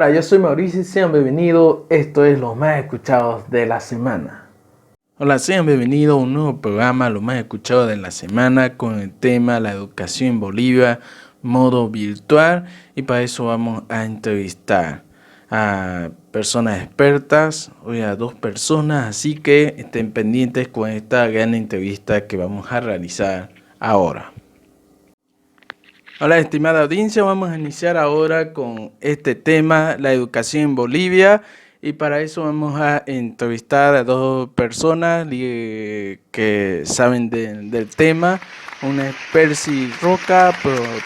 Hola, yo soy Mauricio y sean bienvenidos. Esto es Los Más Escuchados de la Semana. Hola, sean bienvenidos a un nuevo programa, Los Más Escuchados de la Semana, con el tema La educación en Bolivia, modo virtual. Y para eso vamos a entrevistar a personas expertas, hoy a 2 personas, así que estén pendientes con esta gran entrevista que vamos a realizar ahora. Hola, estimada audiencia, vamos a iniciar ahora con este tema, la educación en Bolivia, y para eso vamos a entrevistar a 2 personas que saben del tema. Una es Percy Roca,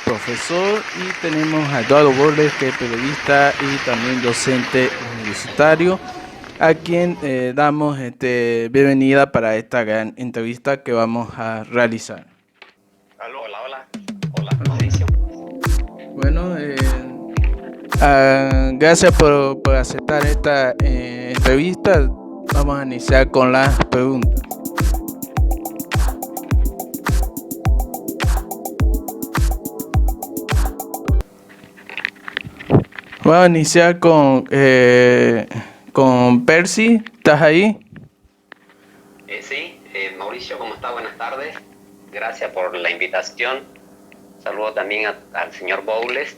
profesor, y tenemos a Eduardo Borges, que es periodista y también docente universitario, a quien damos bienvenida para esta gran entrevista que vamos a realizar. Aló, hola, Mauricio. Bueno, gracias por aceptar esta entrevista. Vamos a iniciar con las preguntas. Vamos a iniciar con Percy. ¿Estás ahí? Sí, Mauricio, ¿cómo está? Buenas tardes. Gracias por la invitación. Saludo también al señor Bowles.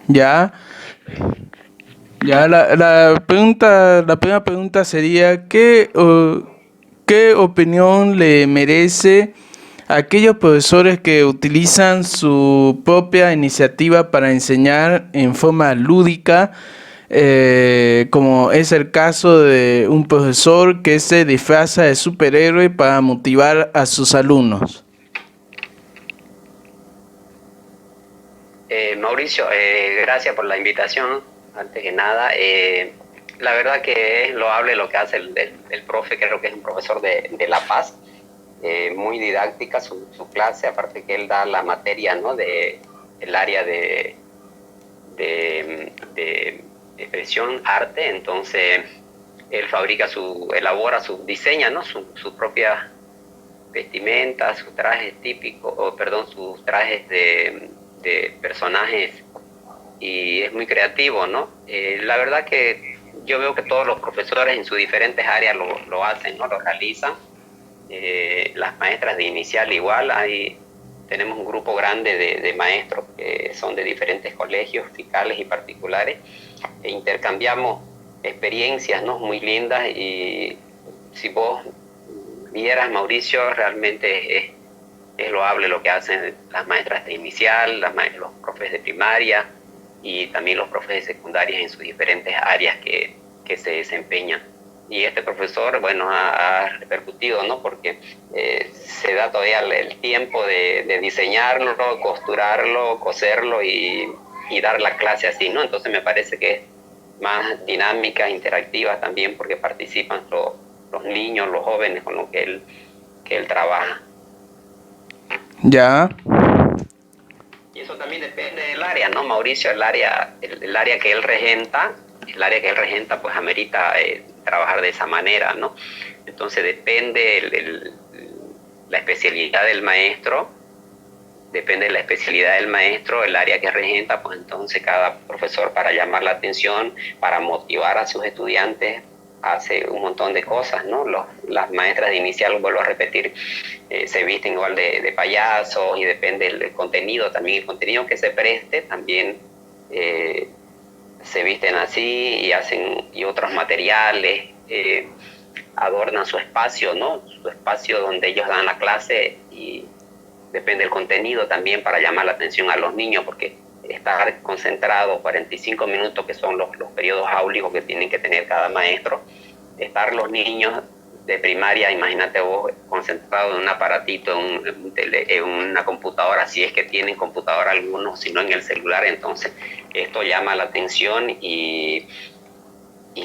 Ya. La primera pregunta sería, ¿qué opinión le merece a aquellos profesores que utilizan su propia iniciativa para enseñar en forma lúdica, como es el caso de un profesor que se disfraza de superhéroe para motivar a sus alumnos? Mauricio, gracias por la invitación. Antes que nada, la verdad que es loable lo que hace el profe, creo que es un profesor de La Paz. Muy didáctica su clase, aparte que él da la materia, ¿no?, el área de expresión, arte. Entonces él diseña, ¿no?, su propia vestimenta, sus trajes típicos, sus trajes de personajes, y es muy creativo, ¿no? La verdad que yo veo que todos los profesores en sus diferentes áreas lo hacen, ¿no?, lo realizan. Las maestras de inicial igual, tenemos un grupo grande de maestros que son de diferentes colegios, fiscales y particulares, e intercambiamos experiencias, ¿no?, muy lindas. Y si vos vieras, Mauricio, realmente es loable lo que hacen las maestras de inicial, los profes de primaria y también los profes de secundaria en sus diferentes áreas que se desempeñan. Y este profesor, bueno, ha repercutido, ¿no?, porque se da todavía el tiempo de diseñarlo, costurarlo, coserlo y dar la clase así, ¿no? Entonces me parece que es más dinámica, interactiva también, porque participan los niños, los jóvenes con lo que él trabaja. Ya. Y eso también depende del área, ¿no, Mauricio? El área que él regenta, pues amerita trabajar de esa manera, ¿no? Entonces depende la especialidad del maestro, el área que regenta, pues entonces cada profesor, para llamar la atención, para motivar a sus estudiantes, hace un montón de cosas, ¿no? Las maestras de inicial, vuelvo a repetir, se visten igual de payasos, y depende del contenido también. El contenido que se preste también se visten así, y otros materiales, adornan su espacio, ¿no? Su espacio donde ellos dan la clase, y depende del contenido también para llamar la atención a los niños, porque estar concentrado 45 minutos, que son los periodos áulicos que tienen que tener cada maestro, estar los niños de primaria, imagínate vos, concentrado en un aparatito, en una computadora, si es que tienen computadora algunos, si no en el celular. Entonces esto llama la atención, y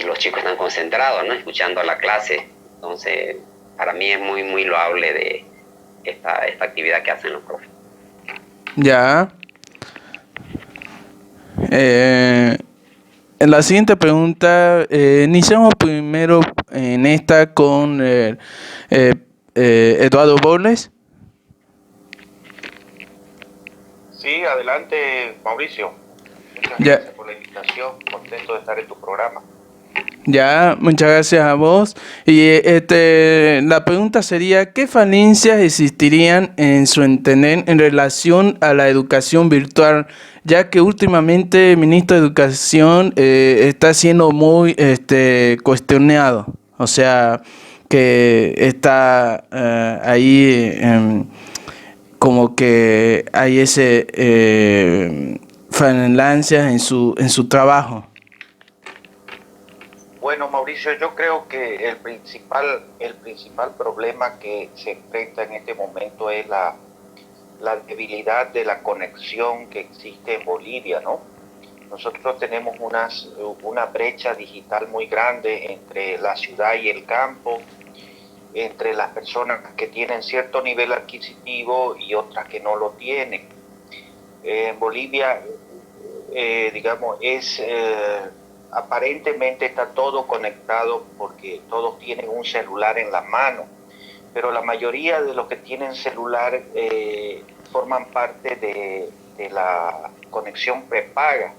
los chicos están concentrados, ¿no?, escuchando la clase. Entonces para mí es muy, muy loable de esta actividad que hacen los profes. Ya. En la siguiente pregunta, iniciamos primero en esta con Eduardo Borges. Sí, adelante, Mauricio. Muchas Ya, gracias por la invitación, contento de estar en tu programa. ya, muchas gracias a vos. Y la pregunta sería, ¿qué falencias existirían en su entender en relación a la educación virtual? Ya que últimamente el ministro de Educación está siendo muy cuestionado. O sea, que está ahí como que hay ese falencias en su trabajo. Bueno, Mauricio, yo creo que el principal problema que se enfrenta en este momento es la debilidad de la conexión que existe en Bolivia, ¿no? Nosotros tenemos una brecha digital muy grande entre la ciudad y el campo, entre las personas que tienen cierto nivel adquisitivo y otras que no lo tienen. En Bolivia, digamos, aparentemente está todo conectado porque todos tienen un celular en la mano, pero la mayoría de los que tienen celular forman parte de la conexión prepaga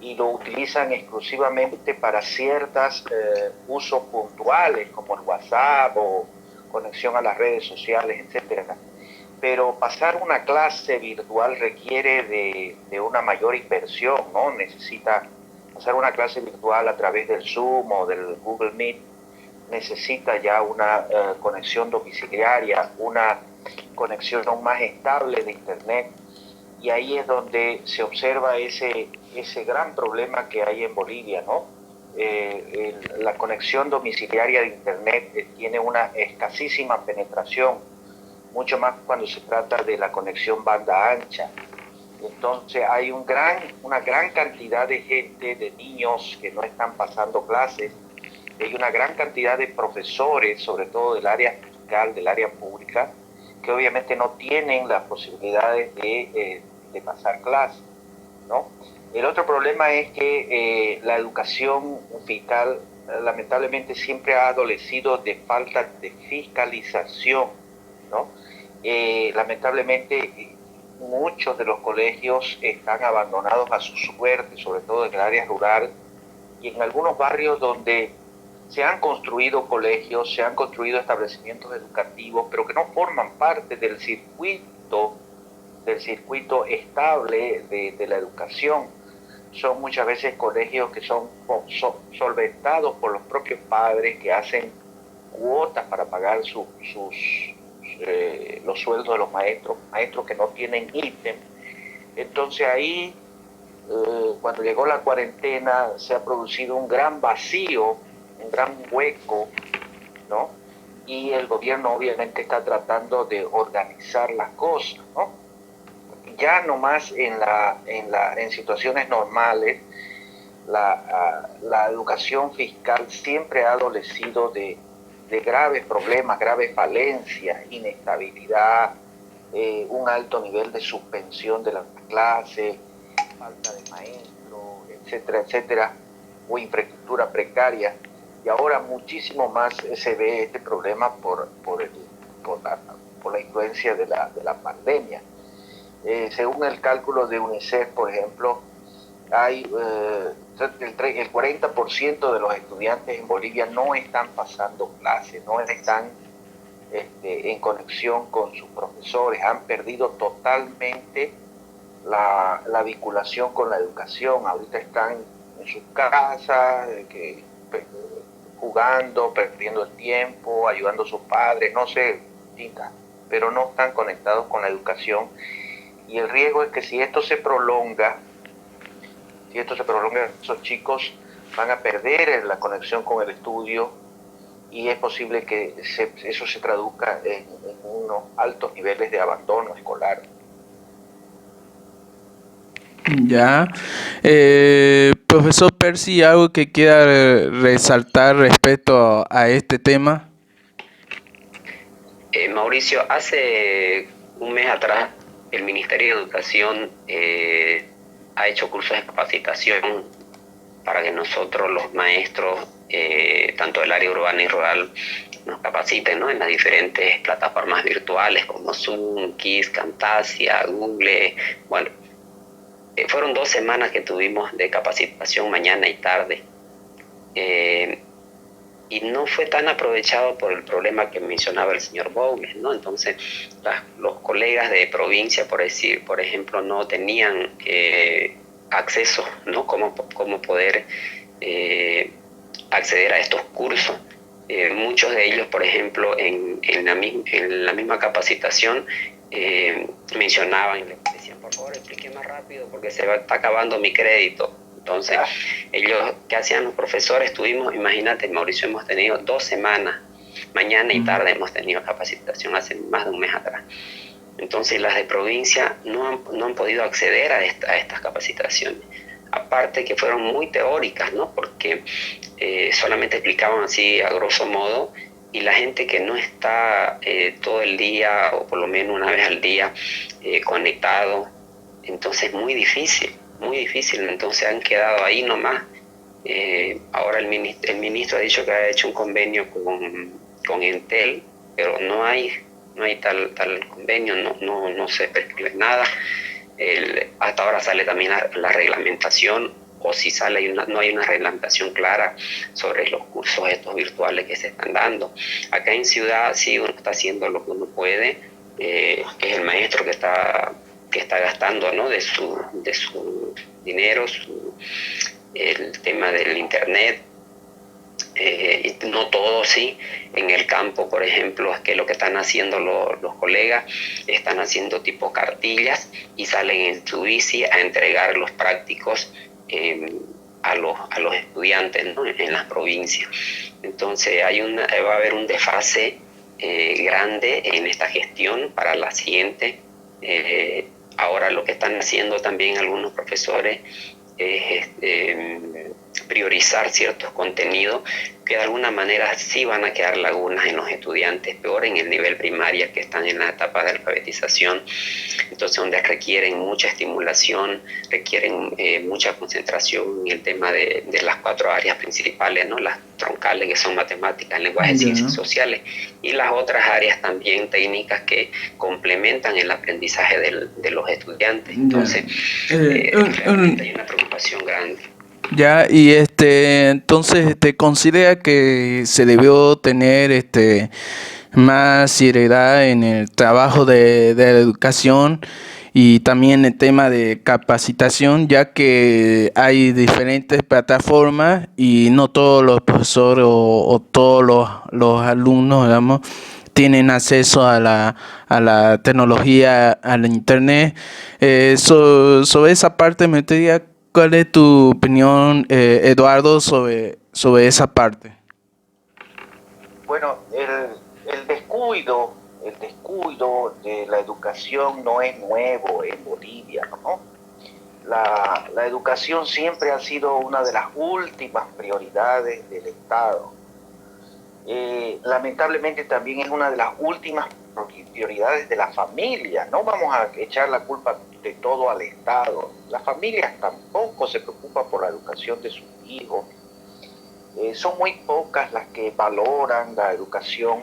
y lo utilizan exclusivamente para ciertos usos puntuales como el WhatsApp o conexión a las redes sociales, etcétera. Pero pasar una clase virtual requiere de una mayor inversión, ¿no? Necesita pasar una clase virtual a través del Zoom o del Google Meet, necesita ya una conexión domiciliaria, una conexión más estable de Internet, y ahí es donde se observa ese gran problema que hay en Bolivia, ¿no? La conexión domiciliaria de Internet tiene una escasísima penetración, mucho más cuando se trata de la conexión banda ancha. Entonces hay una gran cantidad de gente, de niños que no están pasando clases, hay una gran cantidad de profesores, sobre todo del área fiscal, del área pública, que obviamente no tienen las posibilidades de pasar clases, ¿no? El otro problema es que la educación fiscal lamentablemente siempre ha adolecido de falta de fiscalización, ¿no? Lamentablemente muchos de los colegios están abandonados a su suerte, sobre todo en el área rural y en algunos barrios donde se han construido colegios, se han construido establecimientos educativos, pero que no forman parte del circuito estable de la educación. Son muchas veces colegios que son solventados por los propios padres, que hacen cuotas para pagar los sueldos de los maestros que no tienen ítem. Entonces ahí, cuando llegó la cuarentena, se ha producido un gran vacío, un gran hueco, ¿no? Y el gobierno obviamente está tratando de organizar las cosas, ¿no? Ya nomás en situaciones normales, la educación fiscal siempre ha adolecido de graves problemas, graves falencias, inestabilidad, un alto nivel de suspensión de las clases, falta de maestros, etcétera, etcétera, o infraestructura precaria. Y ahora muchísimo más se ve este problema por la influencia de la pandemia. Según el cálculo de UNICEF, por ejemplo, hay el 40% de los estudiantes en Bolivia no están pasando clases, no están en conexión con sus profesores, han perdido totalmente la vinculación con la educación. Ahorita están en sus casas, jugando, perdiendo el tiempo, ayudando a sus padres, no sé, pero no están conectados con la educación. Y el riesgo es que si esto se prolonga, esos chicos van a perder la conexión con el estudio y es posible que eso se traduzca en unos altos niveles de abandono escolar. Ya. Profesor Percy, ¿algo que quiera resaltar respecto a este tema? Mauricio, hace un mes atrás el Ministerio de Educación ha hecho cursos de capacitación para que nosotros los maestros, tanto del área urbana y rural, nos capaciten, ¿no?, en las diferentes plataformas virtuales como Zoom, Kiss, Camtasia, Google. Bueno, fueron 2 semanas que tuvimos de capacitación mañana y tarde. Y no fue tan aprovechado por el problema que mencionaba el señor Bowles, ¿no? Entonces, los colegas de provincia, por ejemplo, no tenían acceso, ¿no? Cómo poder acceder a estos cursos. Muchos de ellos, por ejemplo, en la misma capacitación, mencionaban y le decían, por favor, explique más rápido porque está acabando mi crédito. Entonces, ellos, ¿qué hacían los profesores? Imagínate, Mauricio, hemos tenido 2 semanas, mañana y tarde hemos tenido capacitación hace más de un mes atrás. Entonces, las de provincia no han podido acceder a estas capacitaciones. Aparte que fueron muy teóricas, ¿no? Porque solamente explicaban así a grosso modo, y la gente que no está todo el día, o por lo menos una vez al día, conectado, entonces es muy difícil, entonces han quedado ahí nomás. Ahora el ministro ha dicho que ha hecho un convenio con Entel, pero no hay tal convenio, no se prescribe nada. Hasta ahora sale también la reglamentación, o si sale no hay una reglamentación clara sobre los cursos estos virtuales que se están dando. Acá en Ciudad sí uno está haciendo lo que uno puede, es el maestro que está gastando, ¿no? de su dinero, el tema del internet. No todo, sí. En el campo, por ejemplo, es que lo que están haciendo los colegas, están haciendo tipo cartillas y salen en su bici a entregar los prácticos a los estudiantes, ¿no? En las provincias. Entonces va a haber un desfase grande en esta gestión para la siguiente. Ahora lo que están haciendo también algunos profesores es priorizar ciertos contenidos que de alguna manera sí van a quedar lagunas en los estudiantes, peor en el nivel primaria, que están en la etapa de alfabetización, entonces donde requieren mucha estimulación, requieren mucha concentración en el tema de las 4 áreas principales, ¿no? Las troncales, que son matemáticas, lenguaje, ciencias sociales, y las otras áreas también técnicas que complementan el aprendizaje de los estudiantes. Entonces, realmente hay una preocupación grande. Ya, y entonces considera que se debió tener más seriedad en el trabajo de la educación y también el tema de capacitación, ya que hay diferentes plataformas y no todos los profesores o todos los alumnos, digamos, tienen acceso a la tecnología, al internet. Sobre esa parte me gustaría, ¿cuál es tu opinión, Eduardo, sobre esa parte? Bueno, el descuido de la educación no es nuevo en Bolivia, ¿no? La educación siempre ha sido una de las últimas prioridades del Estado. Lamentablemente también es una de las últimas prioridades de la familia. No vamos a echar la culpa de todo al Estado. Las familias tampoco se preocupan por la educación de sus hijos. Son muy pocas las que valoran la educación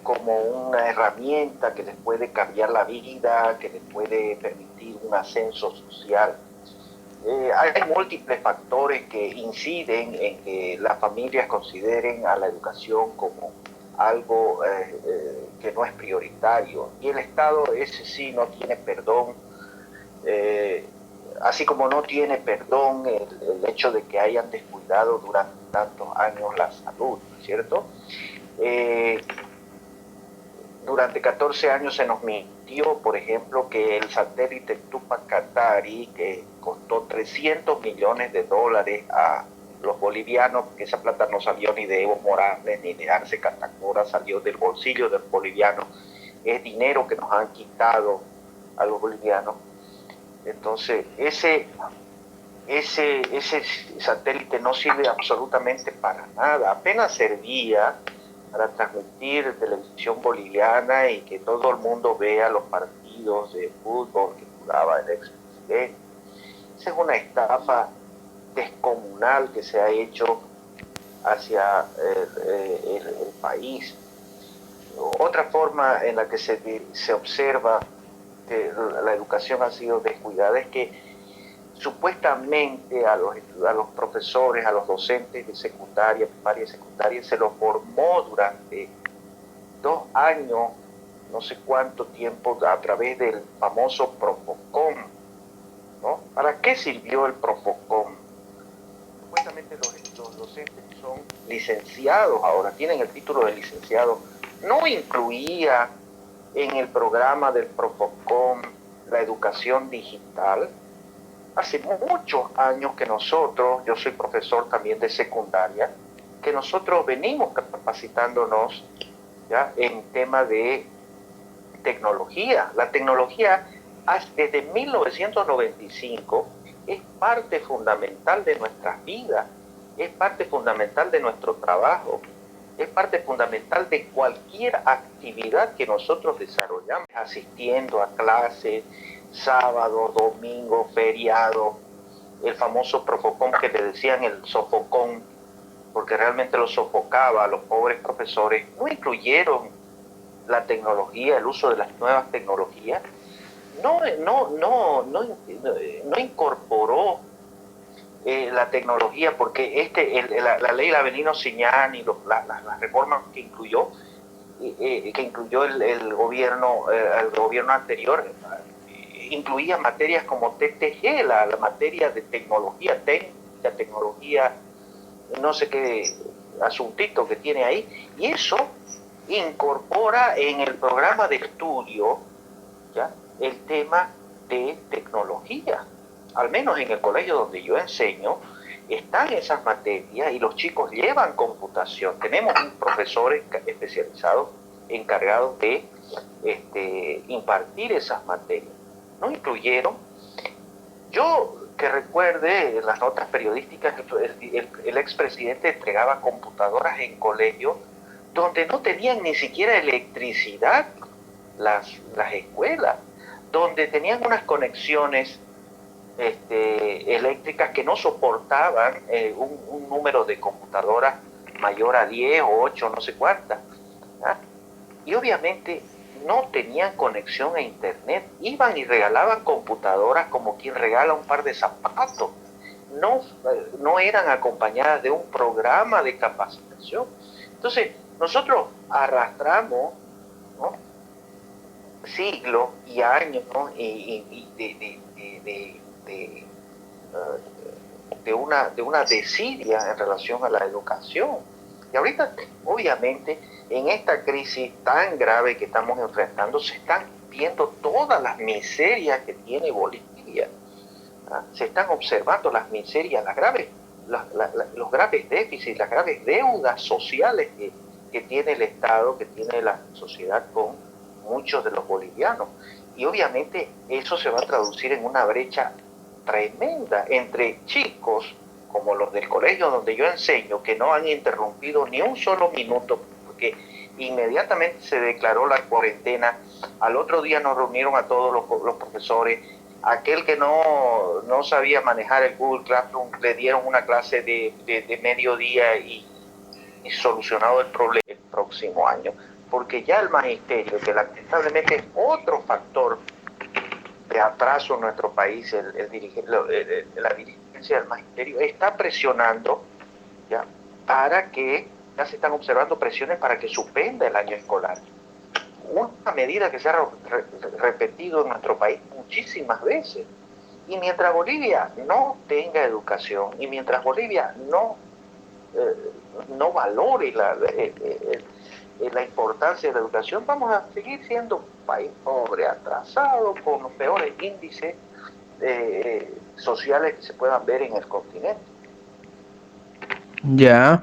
como una herramienta que les puede cambiar la vida, que les puede permitir un ascenso social. Hay múltiples factores que inciden en que las familias consideren a la educación como algo que no es prioritario. Y el Estado, ese sí, no tiene perdón. Así como no tiene perdón el hecho de que hayan descuidado durante tantos años la salud, ¿cierto? Durante 14 años se nos mintió, por ejemplo, que el satélite Tupac Katari, que costó $300 millones a los bolivianos, porque esa plata no salió ni de Evo Morales ni de Arce Catacora, salió del bolsillo del boliviano, es dinero que nos han quitado a los bolivianos. Entonces, ese satélite no sirve absolutamente para nada, apenas servía para transmitir televisión boliviana y que todo el mundo vea los partidos de fútbol que jugaba el expresidente. Esa es una estafa descomunal que se ha hecho hacia el país. Otra forma en la que se observa que la educación ha sido descuidada es que supuestamente a los profesores, a los docentes de secundaria, primaria y secundaria, se los formó durante 2 años, no sé cuánto tiempo, a través del famoso Profocom, ¿no? ¿Para qué sirvió el Profocom? Supuestamente los docentes son licenciados ahora, tienen el título de licenciado. No incluía en el programa del Profocom la educación digital. Hace muchos años que nosotros, yo soy profesor también de secundaria, que nosotros venimos capacitándonos ya en tema de tecnología. La tecnología desde 1995 es parte fundamental de nuestras vidas, es parte fundamental de nuestro trabajo, es parte fundamental de cualquier actividad que nosotros desarrollamos, asistiendo a clases, sábado, domingo, feriado, el famoso Profocom que le decían el sofocón, porque realmente lo sofocaba a los pobres profesores. No incluyeron la tecnología, el uso de las nuevas tecnologías, no incorporó la tecnología, porque la ley Lavelino Siñán y las reformas que incluyó el gobierno anterior, incluía materias como TTG, la materia de tecnología técnica, tecnología, no sé qué asuntito que tiene ahí, y eso incorpora en el programa de estudio, ¿ya?, el tema de tecnología. Al menos en el colegio donde yo enseño, están esas materias y los chicos llevan computación. Tenemos profesores especializados encargados de impartir esas materias. No incluyeron. Yo que recuerde, en las notas periodísticas, el expresidente entregaba computadoras en colegios donde no tenían ni siquiera electricidad las escuelas, donde tenían unas conexiones eléctricas que no soportaban un número de computadoras mayor a 10 o 8, no sé cuántas, ¿ah? Y obviamente no tenían conexión a internet, iban y regalaban computadoras como quien regala un par de zapatos, no eran acompañadas de un programa de capacitación. Entonces nosotros arrastramos, ¿no?, siglos y años, ¿no?, de una desidia en relación a la educación. Y ahorita, obviamente, en esta crisis tan grave que estamos enfrentando, se están viendo todas las miserias que tiene Bolivia. ¿Ah? Se están observando las miserias, los graves déficits, las graves deudas sociales que tiene el Estado, que tiene la sociedad con muchos de los bolivianos. Y obviamente eso se va a traducir en una brecha tremenda entre chicos como los del colegio donde yo enseño, que no han interrumpido ni un solo minuto, porque inmediatamente se declaró la cuarentena. Al otro día nos reunieron a todos los profesores. Aquel que no sabía manejar el Google Classroom, le dieron una clase de mediodía y solucionado el problema el próximo año. Porque ya el magisterio, que lamentablemente es otro factor de atraso en nuestro país, la dirigencia del magisterio está presionando, ¿ya?, para que, ya se están observando presiones para que suspenda el año escolar. Una medida que se ha repetido en nuestro país muchísimas veces. Y mientras Bolivia no tenga educación, y mientras Bolivia no valore la importancia de la educación, vamos a seguir siendo un país pobre, atrasado, con los peores índices sociales que se puedan ver en el continente. Ya.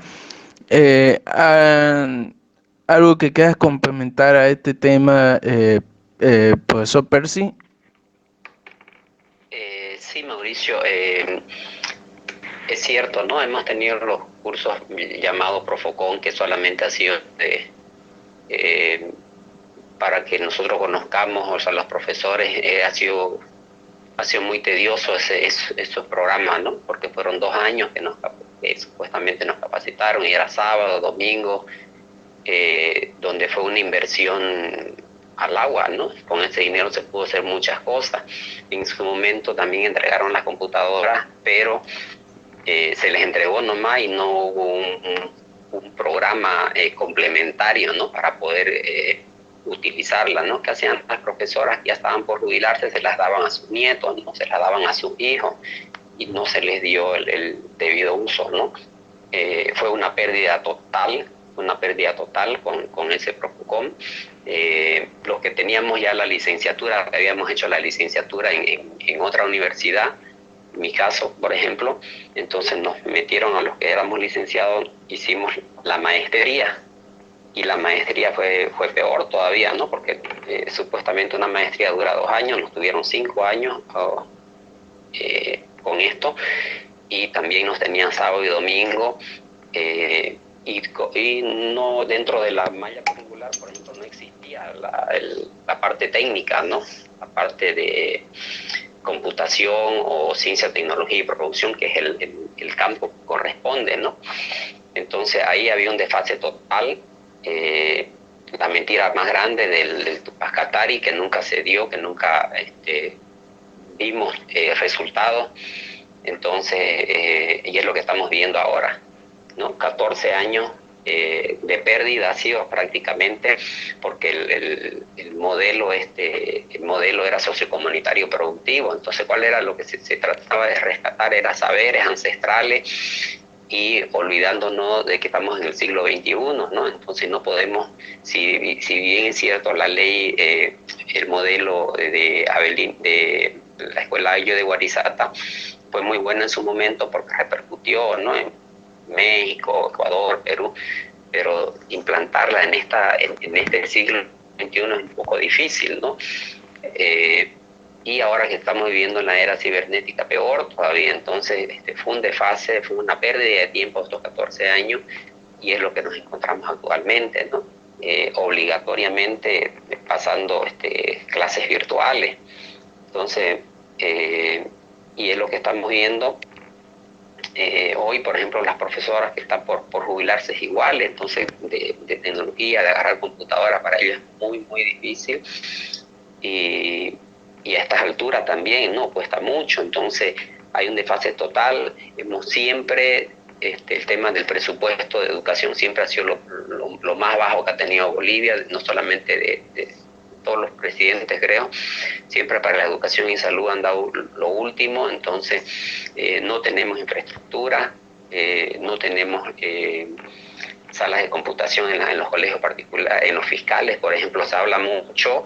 Algo que quieras complementar a este tema, profesor Percy. Sí, Mauricio, es cierto, ¿no? Hemos tenido los cursos llamados Profocon, que solamente ha sido para que nosotros conozcamos, o sea, los profesores, ha sido muy tedioso esos programas, ¿no? Porque fueron 2 años que supuestamente nos capacitaron, y era sábado, domingo, donde fue una inversión al agua, ¿no? Con ese dinero se pudo hacer muchas cosas. En su momento también entregaron las computadoras, pero se les entregó nomás y no hubo un programa complementario, ¿no? Para poder utilizarla, ¿no? Que hacían las profesoras que ya estaban por jubilarse, se las daban a sus nietos, no se las daban a sus hijos y no se les dio el debido uso, ¿no? Fue una pérdida total con ese Profucom. Los que teníamos ya la licenciatura, habíamos hecho la licenciatura en otra universidad, en mi caso, por ejemplo, entonces nos metieron a los que éramos licenciados, hicimos la maestría, y la maestría fue peor todavía, ¿no? Porque supuestamente una maestría dura 2 años, nos tuvieron 5 años con esto, y también nos tenían sábado y domingo, y no, dentro de la malla curricular, por ejemplo, no existía la parte técnica, ¿no? La parte de computación o ciencia, tecnología y producción, que es el campo que corresponde, ¿no? Entonces ahí había un desfase total. La mentira más grande del Tupac Katari, que nunca se dio, que nunca vimos resultados. Entonces, y es lo que estamos viendo ahora, ¿no? 14 años de pérdida ha sido prácticamente, porque el modelo era sociocomunitario productivo. Entonces, ¿cuál era lo que se trataba de rescatar? Era saberes ancestrales, y olvidándonos de que estamos en el siglo XXI, ¿no? Entonces no podemos, si bien es cierto la ley, el modelo de la Escuela Ayo de Guarizata fue muy buena en su momento porque repercutió, ¿no? En México, Ecuador, Perú, pero implantarla en este siglo XXI es un poco difícil, ¿no? Y ahora que estamos viviendo en la era cibernética, peor todavía. Entonces fue un desfase, fue una pérdida de tiempo estos 14 años, y es lo que nos encontramos actualmente, ¿no? Obligatoriamente pasando clases virtuales. Entonces, y es lo que estamos viendo. Hoy, por ejemplo, las profesoras que están por jubilarse es igual. Entonces, de tecnología, de agarrar computadoras, para ellos es muy, muy difícil. Y a estas alturas también, ¿no? Cuesta mucho. Entonces hay un desfase total. Hemos siempre, el tema del presupuesto de educación siempre ha sido lo más bajo que ha tenido Bolivia, no solamente de todos los presidentes, creo. Siempre para la educación y salud han dado lo último. Entonces no tenemos infraestructura, no tenemos salas de computación en los colegios particulares, en los fiscales, por ejemplo. Se habla mucho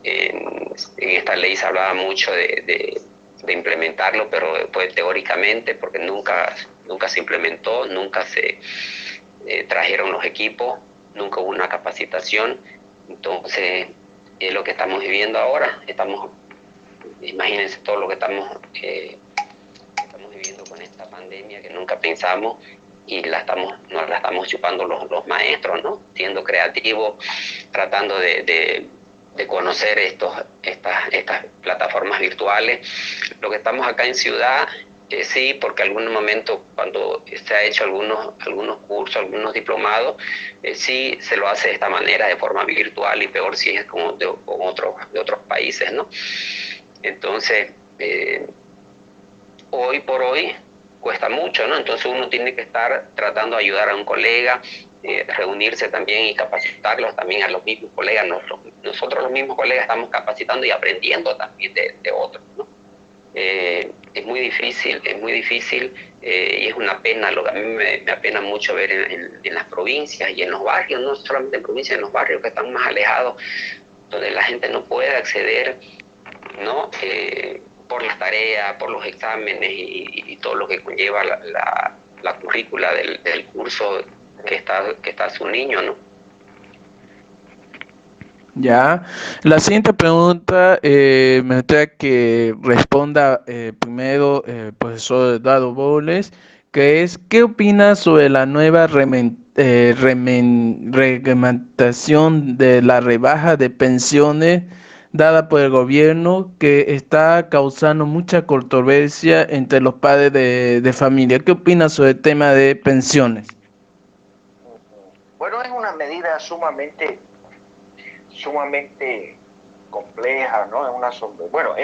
en esta ley, se hablaba mucho de implementarlo, pero pues teóricamente, porque nunca se implementó, nunca se trajeron los equipos, nunca hubo una capacitación. Entonces es lo que estamos viviendo ahora. Imagínense todo lo que estamos viviendo con esta pandemia, que nunca pensamos, y nos la estamos chupando los maestros, ¿no? Siendo creativos, tratando de conocer estas plataformas virtuales. Lo que estamos acá en ciudad, sí, porque algún momento cuando se ha hecho algunos cursos, algunos diplomados, sí se lo hace de esta manera, de forma virtual, y peor si es como de otros países, ¿no? Entonces, hoy por hoy cuesta mucho, ¿no? Entonces uno tiene que estar tratando de ayudar a un colega, reunirse también y capacitarlos también a los mismos colegas. Nosotros los mismos colegas estamos capacitando y aprendiendo también de otros, ¿no? Es muy difícil, y es una pena. Lo que a mí me apena mucho ver en las provincias y en los barrios, no solamente en provincias, en los barrios que están más alejados, donde la gente no puede acceder, ¿no? Por las tareas, por los exámenes y todo lo que conlleva la currícula del curso que está su niño, ¿no? Ya, la siguiente pregunta me gustaría que responda primero el profesor Eduardo Boles, que es: ¿qué opinas sobre la nueva reglamentación de la rebaja de pensiones dada por el gobierno, que está causando mucha controversia entre los padres de familia? ¿Qué opinas sobre el tema de pensiones? Bueno, es una medida sumamente sumamente compleja, ¿no? Bueno,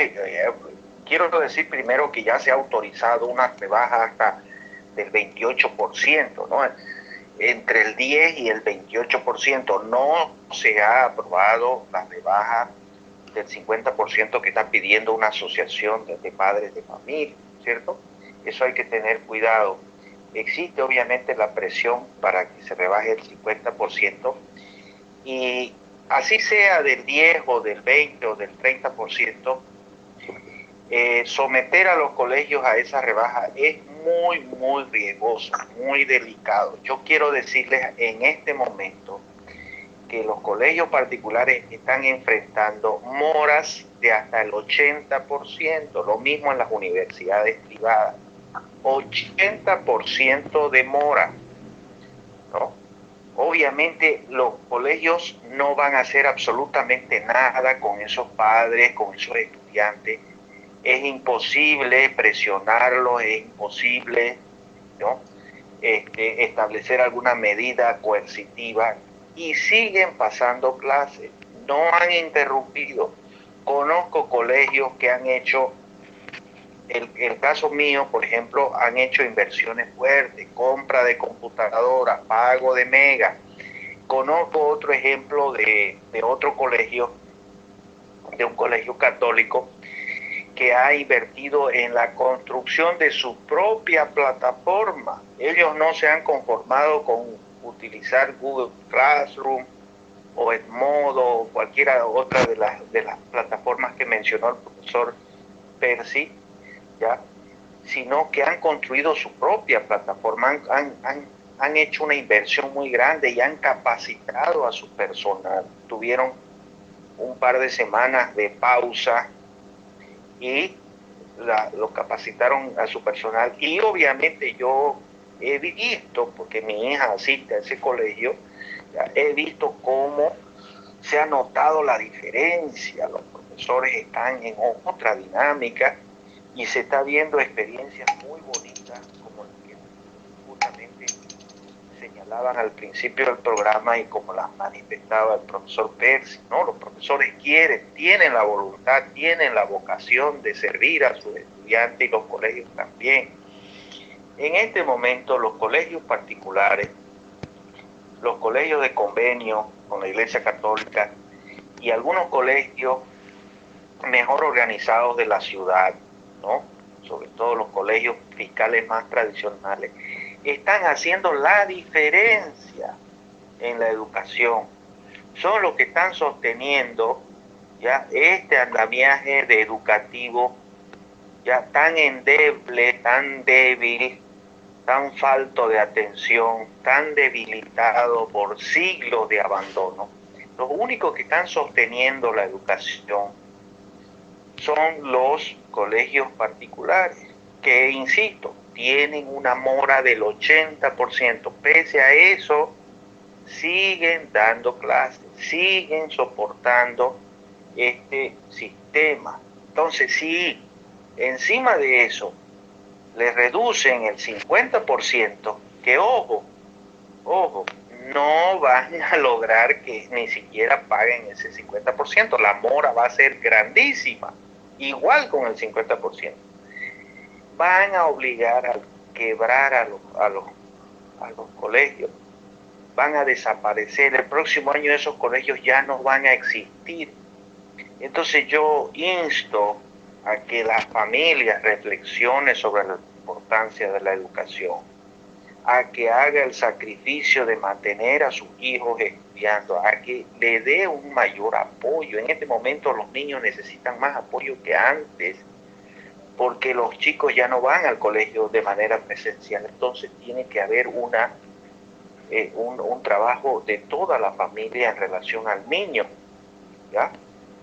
quiero decir primero que ya se ha autorizado una rebaja hasta del 28%, ¿no? Entre el 10 y el 28%. No se ha aprobado la rebaja del 50% que está pidiendo una asociación de padres de familia, ¿cierto? Eso hay que tener cuidado. Existe obviamente la presión para que se rebaje el 50%, y así sea del 10 o del 20 o del 30%, someter a los colegios a esa rebaja es muy, muy riesgoso, muy delicado. Yo quiero decirles en este momento que los colegios particulares están enfrentando moras de hasta el 80%, lo mismo en las universidades privadas, 80% de mora, ¿no? Obviamente los colegios no van a hacer absolutamente nada con esos padres, con esos estudiantes. Es imposible presionarlos, es imposible, ¿no? Establecer alguna medida coercitiva, y siguen pasando clases, no han interrumpido. Conozco colegios que han hecho, el caso mío, por ejemplo, han hecho inversiones fuertes, compra de computadoras, pago de mega. Conozco otro ejemplo de otro colegio, de un colegio católico, que ha invertido en la construcción de su propia plataforma. Ellos no se han conformado con utilizar Google Classroom o Edmodo o cualquiera otra de las plataformas que mencionó el profesor Percy, ¿ya? Sino que han construido su propia plataforma, han hecho una inversión muy grande y han capacitado a su personal. Tuvieron un par de semanas de pausa y lo capacitaron a su personal. Y obviamente yo he visto, porque mi hija asiste a ese colegio, he visto cómo se ha notado la diferencia. Los profesores están en otra dinámica y se está viendo experiencias muy bonitas, como las que justamente señalaban al principio del programa y como las manifestaba el profesor Percy, ¿no? Los profesores tienen la voluntad, tienen la vocación de servir a sus estudiantes, y los colegios también. En este momento los colegios particulares, los colegios de convenio con la Iglesia Católica y algunos colegios mejor organizados de la ciudad, ¿no? Sobre todo los colegios fiscales más tradicionales, están haciendo la diferencia en la educación. Son los que están sosteniendo ya este andamiaje de educativo ya tan endeble, tan débil, tan falto de atención, tan debilitado por siglos de abandono. Los únicos que están sosteniendo la educación son los colegios particulares, que, insisto, tienen una mora del 80%. Pese a eso, siguen dando clases, siguen soportando este sistema. Entonces, si encima de eso le reducen el 50%, que ojo, no van a lograr que ni siquiera paguen ese 50%. La mora va a ser grandísima, igual con el 50%. Van a obligar a quebrar a los colegios, van a desaparecer. El próximo año esos colegios ya no van a existir. Entonces yo insto a que las familias reflexionen sobre la importancia de la educación, a que haga el sacrificio de mantener a sus hijos estudiando, a que le dé un mayor apoyo. En este momento los niños necesitan más apoyo que antes, porque los chicos ya no van al colegio de manera presencial. Entonces tiene que haber un trabajo de toda la familia en relación al niño, ¿ya?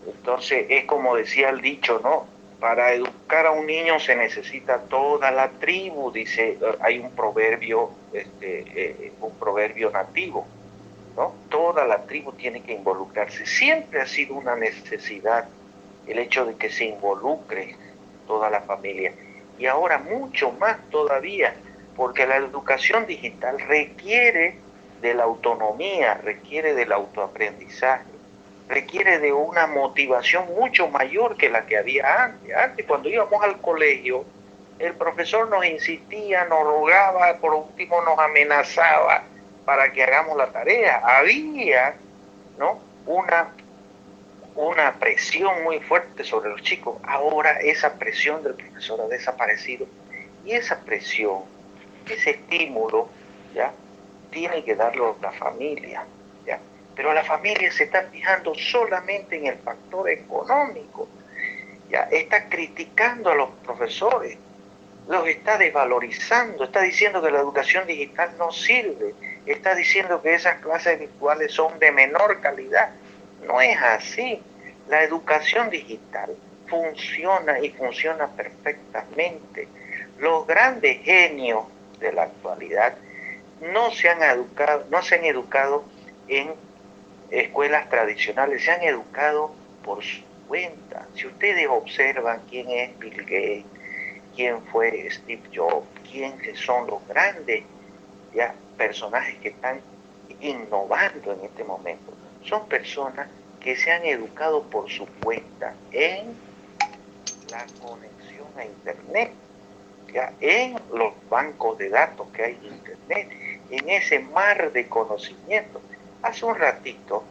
Entonces es como decía el dicho, ¿no? Para educar a un niño se necesita toda la tribu, dice, hay un proverbio nativo, ¿no? Toda la tribu tiene que involucrarse. Siempre ha sido una necesidad el hecho de que se involucre toda la familia. Y ahora mucho más todavía, porque la educación digital requiere de la autonomía, requiere del autoaprendizaje. requiere de una motivación mucho mayor que la que había antes. Antes, cuando íbamos al colegio, el profesor nos insistía, nos rogaba, por último nos amenazaba para que hagamos la tarea. Había, ¿no?, una presión muy fuerte sobre los chicos. Ahora esa presión del profesor ha desaparecido, y esa presión, ese estímulo, ¿ya?, tiene que darlo la familia, ¿ya? Pero la familia se está fijando solamente en el factor económico, ¿ya? Está criticando a los profesores, los está desvalorizando, está diciendo que la educación digital no sirve, está diciendo que esas clases virtuales son de menor calidad. No es así. La educación digital funciona, y funciona perfectamente. Los grandes genios de la actualidad no se han educado en escuelas tradicionales, se han educado por su cuenta. Si ustedes observan quién es Bill Gates, quién fue Steve Jobs, quiénes son los grandes, ya, personajes que están innovando en este momento, son personas que se han educado por su cuenta en la conexión a Internet, ya, en los bancos de datos que hay en Internet, en ese mar de conocimiento. Hace un ratito,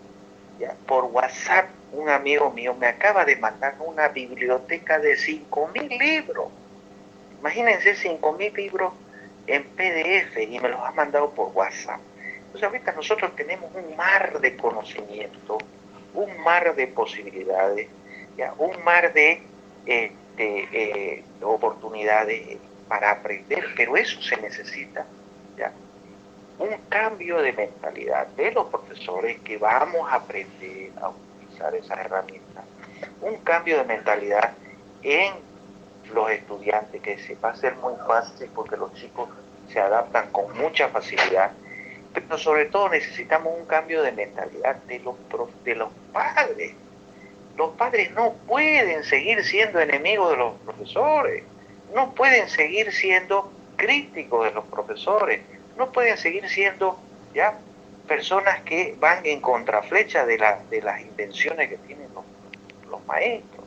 ya, por WhatsApp, un amigo mío me acaba de mandar una biblioteca de 5.000 libros. Imagínense, 5.000 libros en PDF, y me los ha mandado por WhatsApp. Entonces ahorita nosotros tenemos un mar de conocimiento, un mar de posibilidades, ¿ya?, un mar de oportunidades para aprender, pero eso se necesita, ¿ya?, un cambio de mentalidad de los profesores, que vamos a aprender a utilizar esas herramientas, un cambio de mentalidad en los estudiantes, que se va a hacer muy fácil porque los chicos se adaptan con mucha facilidad, pero sobre todo necesitamos un cambio de mentalidad de los padres. Los padres no pueden seguir siendo enemigos de los profesores, no pueden seguir siendo críticos de los profesores, no pueden seguir siendo, ya, personas que van en contraflecha de las intenciones que tienen los maestros.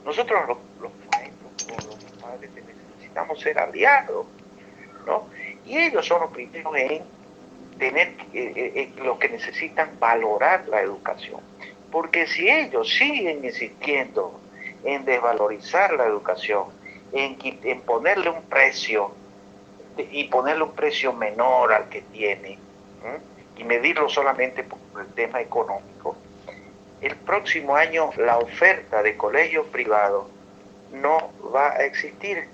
Nosotros los maestros, los padres, necesitamos ser aliados, ¿no? Y ellos son los primeros en tener los que necesitan valorar la educación. Porque si ellos siguen insistiendo en desvalorizar la educación, en ponerle un precio, y ponerle un precio menor al que tiene, y medirlo solamente por el tema económico, el próximo año la oferta de colegios privados no va a existir.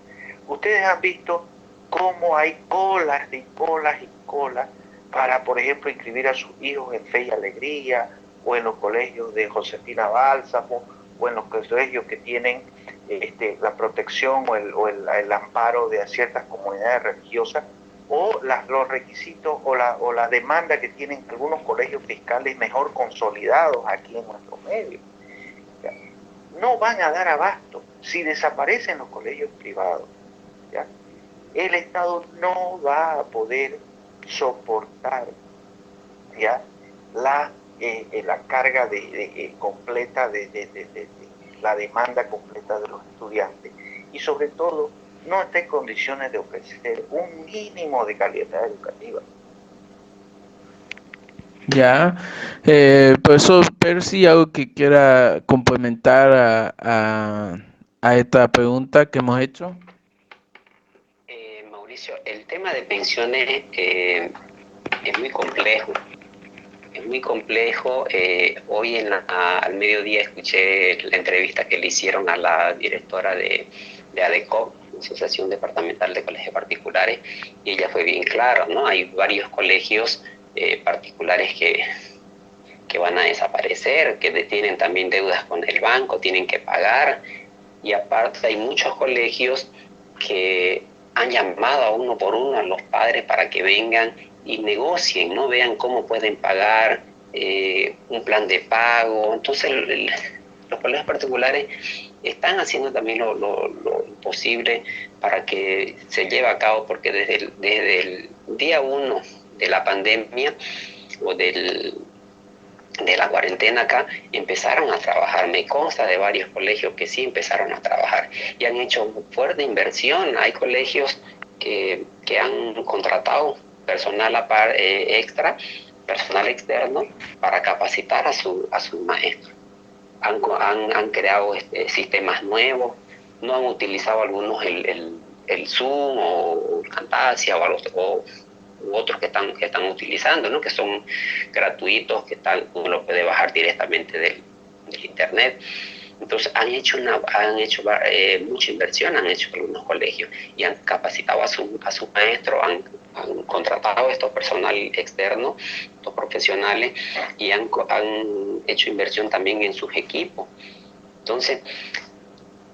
Ustedes han visto cómo hay colas y colas y colas para, por ejemplo, inscribir a sus hijos en Fe y Alegría, o en los colegios de Josefina Bálsamo, o en los colegios que tienen la protección o el amparo de ciertas comunidades religiosas, o los requisitos o la demanda que tienen algunos colegios fiscales mejor consolidados aquí en nuestro medio. ¿Ya? No van a dar abasto si desaparecen los colegios privados, ¿ya? El Estado no va a poder soportar, ¿ya?, la carga completa de la demanda completa de los estudiantes, y sobre todo no está en condiciones de ofrecer un mínimo de calidad educativa. Ya, profesor Percy, algo que quiera complementar a esta pregunta que hemos hecho. Mauricio, el tema de pensiones es muy complejo. Es muy complejo. Hoy al mediodía escuché la entrevista que le hicieron a la directora de ADECO, Asociación Departamental de Colegios Particulares, y ella fue bien clara, ¿no? Hay varios colegios particulares que van a desaparecer, que tienen también deudas con el banco, tienen que pagar, y aparte hay muchos colegios que han llamado a uno por uno a los padres para que vengan y negocien, ¿no? Vean cómo pueden pagar un plan de pago. Entonces los colegios particulares están haciendo también lo imposible para que se lleve a cabo, porque desde el día 1 de la pandemia, o del de la cuarentena acá, empezaron a trabajar. Me consta de varios colegios que sí empezaron a trabajar y han hecho fuerte inversión. Hay colegios que han contratado personal extra, personal externo, para capacitar a sus maestros. Han creado sistemas nuevos, no han utilizado algunos el Zoom o Camtasia o u otros que están utilizando, ¿no? Que son gratuitos, que uno lo puede bajar directamente del internet. Entonces han hecho mucha inversión, han hecho algunos colegios y han capacitado a sus maestros, han contratado a estos personal externo, estos profesionales, y han hecho inversión también en sus equipos. Entonces,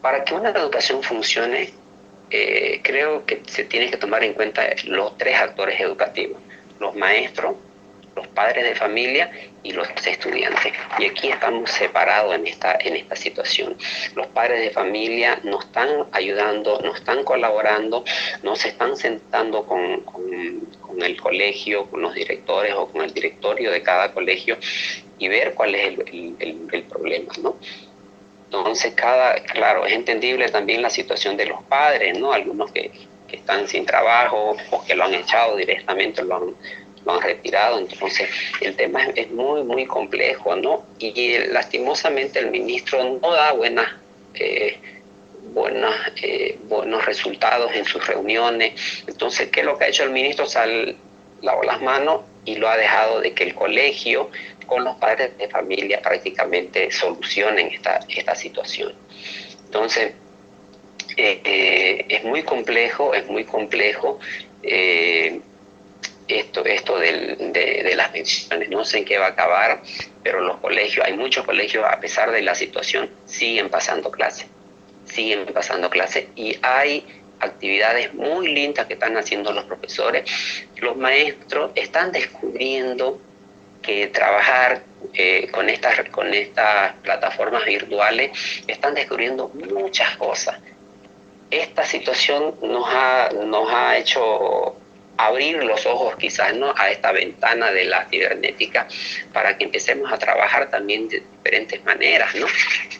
para que una educación funcione, creo que se tiene que tomar en cuenta los tres actores educativos: los maestros, los padres de familia y los estudiantes. Y aquí estamos separados en esta situación. Los padres de familia nos están ayudando, nos están colaborando, no se están sentando con el colegio, con los directores o con el directorio de cada colegio y ver cuál es el problema, ¿no? Entonces, claro, es entendible también la situación de los padres, ¿no? Algunos que están sin trabajo o que lo han echado directamente, lo han retirado. Entonces, el tema es muy, muy complejo, ¿no? Y lastimosamente el ministro no da buenos resultados en sus reuniones. Entonces, ¿qué es lo que ha hecho el ministro? Lavó las manos y lo ha dejado de que el colegio con los padres de familia prácticamente solucionen esta situación. Entonces, es muy complejo esto de las pensiones. No sé en qué va a acabar, pero hay muchos colegios, a pesar de la situación, siguen pasando clases y hay actividades muy lindas que están haciendo los profesores. Los maestros están descubriendo que trabajar con estas plataformas virtuales, están descubriendo muchas cosas. Esta situación nos ha hecho abrir los ojos quizás, ¿no?, a esta ventana de la cibernética, para que empecemos a trabajar también de diferentes maneras, ¿no?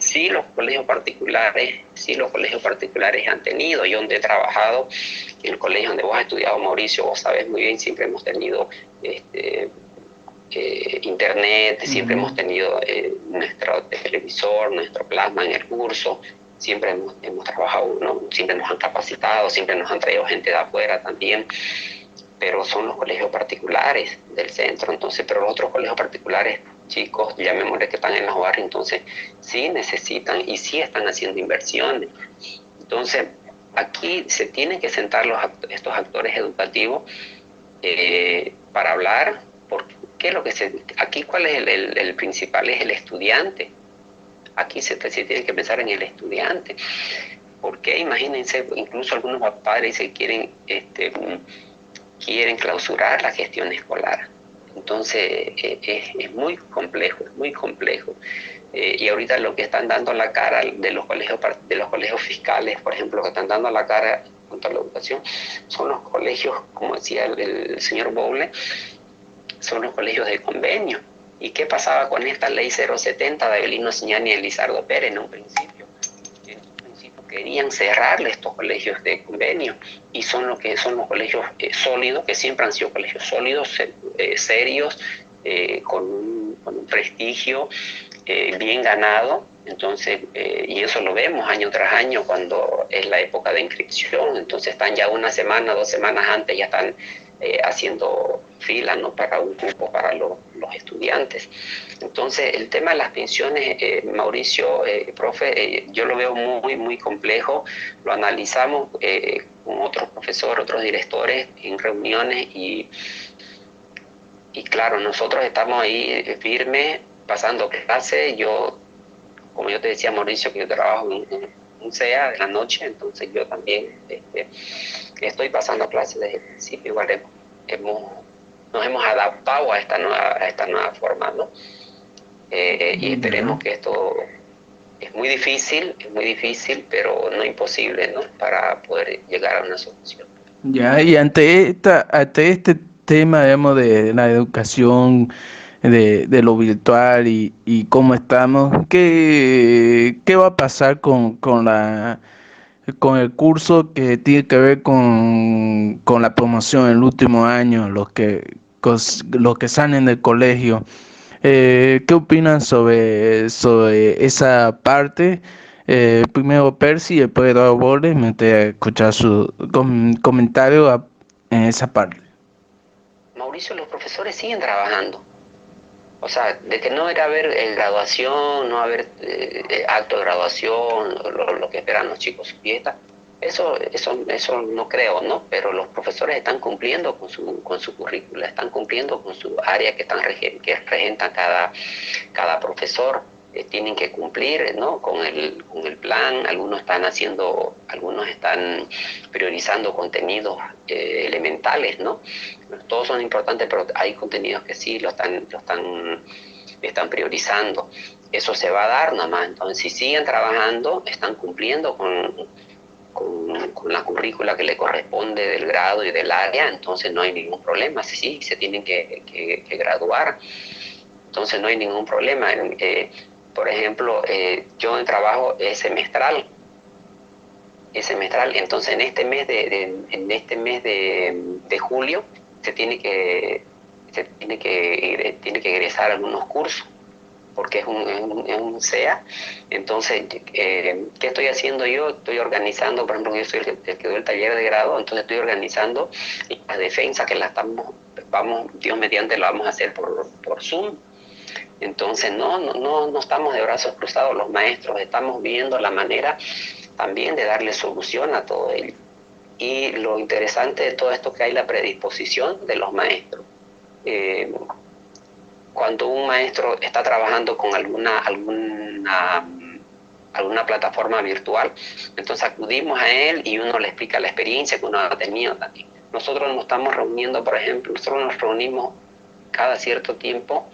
Sí, los colegios particulares han tenido. Yo donde he trabajado, en el colegio donde vos has estudiado, Mauricio, vos sabés muy bien, siempre hemos tenido internet, siempre hemos tenido nuestro televisor, nuestro plasma en el curso, siempre hemos trabajado, ¿no? Siempre nos han capacitado, siempre nos han traído gente de afuera también, pero son los colegios particulares del centro. Entonces, pero los otros colegios particulares, chicos, llamémosle, que están en los barrios, entonces sí necesitan y sí están haciendo inversiones. Entonces, aquí se tienen que sentar estos actores educativos para hablar. Aquí cuál es el principal, es el estudiante. Aquí se tiene que pensar en el estudiante, porque imagínense, incluso algunos padres quieren clausurar la gestión escolar. Entonces es muy complejo, y ahorita lo que están dando la cara de los colegios fiscales, por ejemplo, que están dando la cara contra la educación, son los colegios, como decía el señor Bowle, son los colegios de convenio. ¿Y qué pasaba con esta ley 070 de Avelino Ciñani y Elizardo Pérez en un principio? En un principio querían cerrarle estos colegios de convenio, y son los colegios sólidos, que siempre han sido colegios sólidos, serios, con un prestigio bien ganado. Entonces, y eso lo vemos año tras año cuando es la época de inscripción. Entonces están ya 1 semana, 2 semanas antes, ya están haciendo fila, ¿no?, para un cupo para los estudiantes. Entonces, el tema de las pensiones, Mauricio, profe, yo lo veo muy, muy complejo. Lo analizamos con otros profesores, otros directores en reuniones, y claro, nosotros estamos ahí firmes, pasando clases. Como yo te decía, Mauricio, que yo trabajo en un CEA de la noche, entonces yo también estoy pasando clases desde el principio. Igual nos hemos adaptado a esta nueva forma, ¿no? Y esperemos que esto es muy difícil, pero no imposible, ¿no?, para poder llegar a una solución. Ya, y ante este tema, digamos, de la educación de lo virtual y cómo estamos. ¿Qué va a pasar con el curso que tiene que ver con la promoción en el último año, los que salen del colegio? ¿Qué opinan sobre esa parte? Primero Percy y después Eduardo Borges. Me gustaría escuchar su comentario en esa parte. Mauricio, los profesores siguen trabajando. O sea, de que no era haber graduación, no haber acto de graduación, lo que esperan los chicos, su fiesta, eso no creo, ¿no? Pero los profesores están cumpliendo con su currícula, están cumpliendo con su área que regenta cada profesor. Tienen que cumplir, ¿no? con el plan. Algunos están priorizando contenidos elementales, ¿no? Todos son importantes, pero hay contenidos que sí están priorizando. Eso se va a dar nomás. Entonces, si siguen trabajando, están cumpliendo con la currícula que le corresponde del grado y del área, entonces no hay ningún problema. Sí, se tienen que graduar, entonces no hay ningún problema. Por ejemplo, yo en trabajo es semestral, entonces en este mes de julio se tiene que egresar algunos cursos, porque es un CEA. Entonces, ¿qué estoy haciendo yo? Estoy organizando, por ejemplo, yo soy el que doy el taller de grado, entonces estoy organizando la defensa que Dios mediante, lo vamos a hacer por Zoom. Entonces, no estamos de brazos cruzados los maestros, estamos viendo la manera también de darle solución a todo ello. Y lo interesante de todo esto es que hay la predisposición de los maestros. Cuando un maestro está trabajando con alguna plataforma virtual, entonces acudimos a él y uno le explica la experiencia que uno ha tenido también. Nosotros nos estamos reuniendo, por ejemplo, nosotros nos reunimos cada cierto tiempo,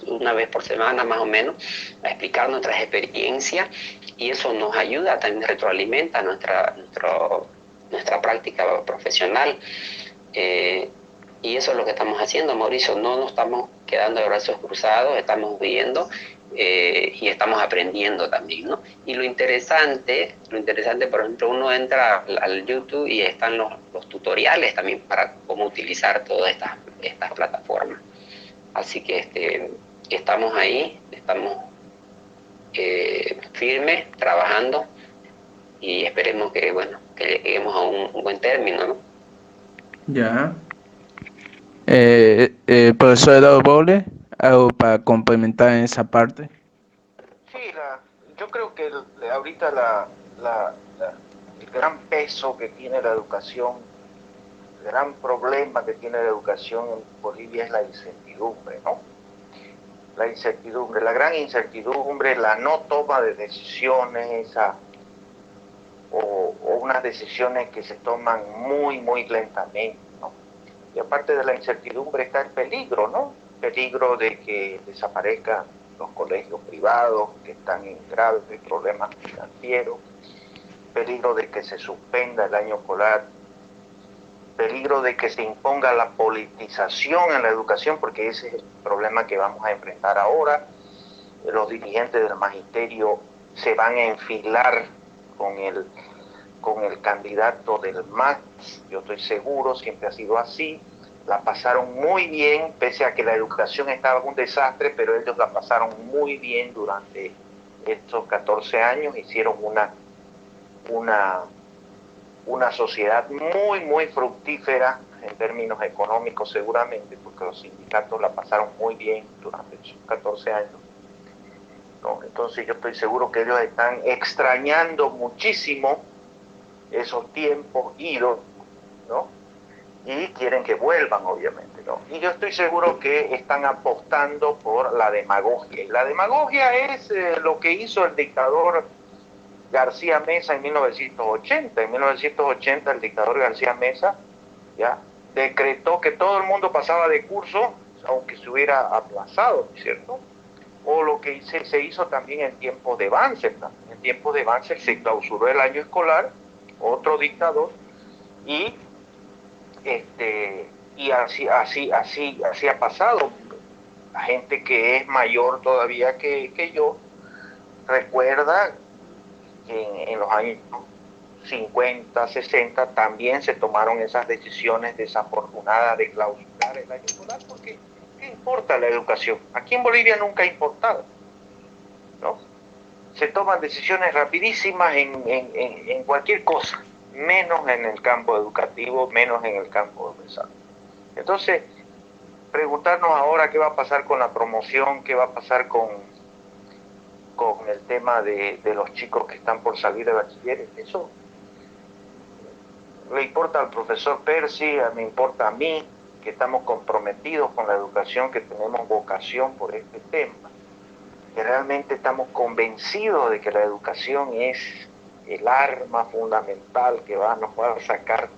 una vez por semana más o menos, a explicar nuestras experiencias, y eso nos ayuda, también retroalimenta nuestra práctica profesional. Y eso es lo que estamos haciendo, Mauricio. No nos estamos quedando de brazos cruzados, estamos viendo y estamos aprendiendo también, ¿no? Y lo interesante, por ejemplo, uno entra al YouTube y están los tutoriales también para cómo utilizar todas estas plataformas. Así que estamos ahí, estamos firmes, trabajando, y esperemos que lleguemos a un buen término, ¿no? Ya. Profesor Eduardo Borges, algo para complementar en esa parte. Sí, yo creo que ahorita el gran peso que tiene la educación, el gran problema que tiene la educación en Bolivia es la incertidumbre, ¿no? La incertidumbre, la gran incertidumbre, la no toma de decisiones, o unas decisiones que se toman muy, muy lentamente, ¿no? Y aparte de la incertidumbre está el peligro, ¿no? Peligro de que desaparezcan los colegios privados que están en graves problemas financieros, peligro de que se suspenda el año escolar, peligro de que se imponga la politización en la educación, porque ese es el problema que vamos a enfrentar ahora. Los dirigentes del magisterio se van a enfilar con el candidato del MAS, yo estoy seguro, siempre ha sido así. La pasaron muy bien, pese a que la educación estaba un desastre, pero ellos la pasaron muy bien durante estos 14 años, hicieron una sociedad muy, muy fructífera en términos económicos seguramente, porque los sindicatos la pasaron muy bien durante esos 14 años. ¿No? Entonces yo estoy seguro que ellos están extrañando muchísimo esos tiempos idos, ¿no? Y quieren que vuelvan, obviamente, ¿no? Y yo estoy seguro que están apostando por la demagogia. Y la demagogia es lo que hizo el dictador García Meza en 1980. En 1980 el dictador García Meza ya decretó que todo el mundo pasaba de curso, aunque se hubiera aplazado, ¿cierto? O lo que se hizo también en tiempos de Banzer. En tiempos de Banzer se clausuró el año escolar, otro dictador, y así ha pasado. La gente que es mayor todavía que yo recuerda que en los años 50, 60 también se tomaron esas decisiones desafortunadas de clausurar el año escolar, porque ¿qué importa la educación? Aquí en Bolivia nunca ha importado, ¿no? Se toman decisiones rapidísimas en cualquier cosa, menos en el campo educativo, menos en el campo de salud. Entonces, preguntarnos ahora qué va a pasar con la promoción, qué va a pasar con el tema de los chicos que están por salir de bachiller, eso le importa al profesor Percy, me importa a mí, que estamos comprometidos con la educación, que tenemos vocación por este tema, que realmente estamos convencidos de que la educación es el arma fundamental que nos va a sacar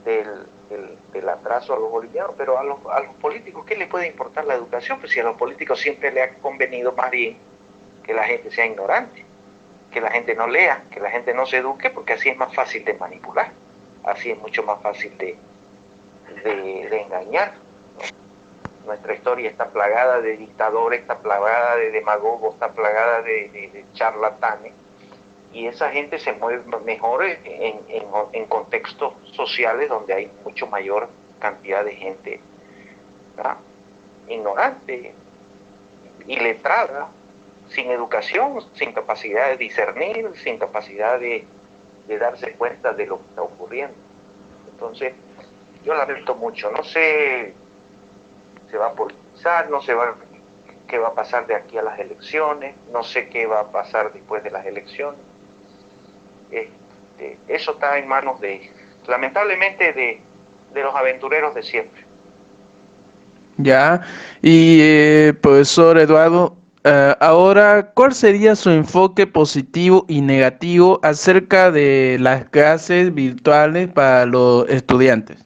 del atraso a los bolivianos. Pero a los políticos, ¿qué les puede importar la educación? Pues si a los políticos siempre les ha convenido más bien que la gente sea ignorante, que la gente no lea, que la gente no se eduque, porque así es más fácil de manipular, así es mucho más fácil de engañar. Nuestra historia está plagada de dictadores, está plagada de demagogos, está plagada de charlatanes, y esa gente se mueve mejor en contextos sociales donde hay mucho mayor cantidad de gente, ¿verdad?, ignorante, iletrada, sin educación, sin capacidad de discernir, sin capacidad de darse cuenta de lo que está ocurriendo. Entonces, yo lamento mucho, no sé, se va a politizar, no sé qué va a pasar de aquí a las elecciones, no sé qué va a pasar después de las elecciones. Eso está en manos lamentablemente, de los aventureros de siempre. Ya, y profesor Eduardo, ahora, ¿cuál sería su enfoque positivo y negativo acerca de las clases virtuales para los estudiantes?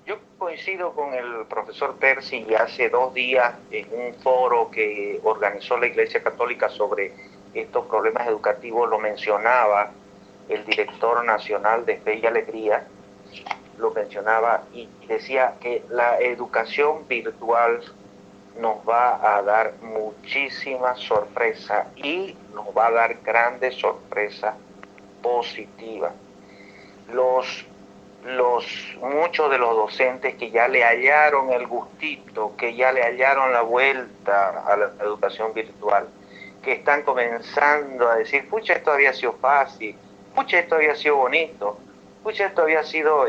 Yo coincido con el profesor Percy, y hace 2 días en un foro que organizó la Iglesia Católica sobre estos problemas educativos lo mencionaba el director nacional de Fe y Alegría, lo mencionaba y decía que la educación virtual nos va a dar muchísimas sorpresas y nos va a dar grandes sorpresas positivas. Muchos de los docentes que ya le hallaron el gustito, que ya le hallaron la vuelta a la educación virtual, que están comenzando a decir, pucha, esto había sido fácil, pucha, esto había sido bonito, pucha, esto había sido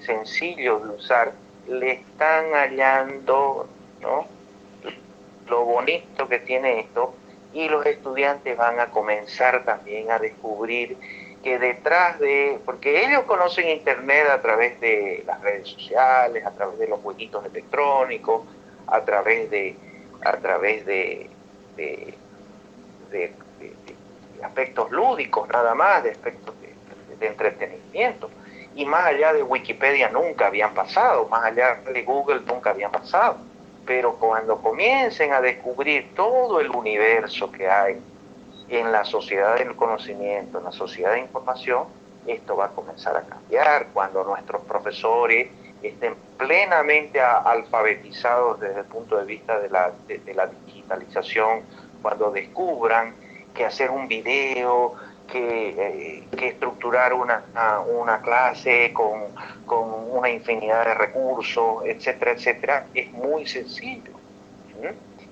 sencillo de usar, le están hallando, ¿no?, lo bonito que tiene esto, y los estudiantes van a comenzar también a descubrir que detrás porque ellos conocen internet a través de las redes sociales, a través de los jueguitos electrónicos, a través de aspectos lúdicos nada más, de aspectos de entretenimiento, y más allá de Wikipedia nunca habían pasado, más allá de Google nunca habían pasado. Pero cuando comiencen a descubrir todo el universo que hay en la sociedad del conocimiento, en la sociedad de información, esto va a comenzar a cambiar. Cuando nuestros profesores estén plenamente alfabetizados desde el punto de vista de la digitalización, cuando descubran que hacer un video, que estructurar una clase con una infinidad de recursos, etcétera, etcétera, es muy sencillo.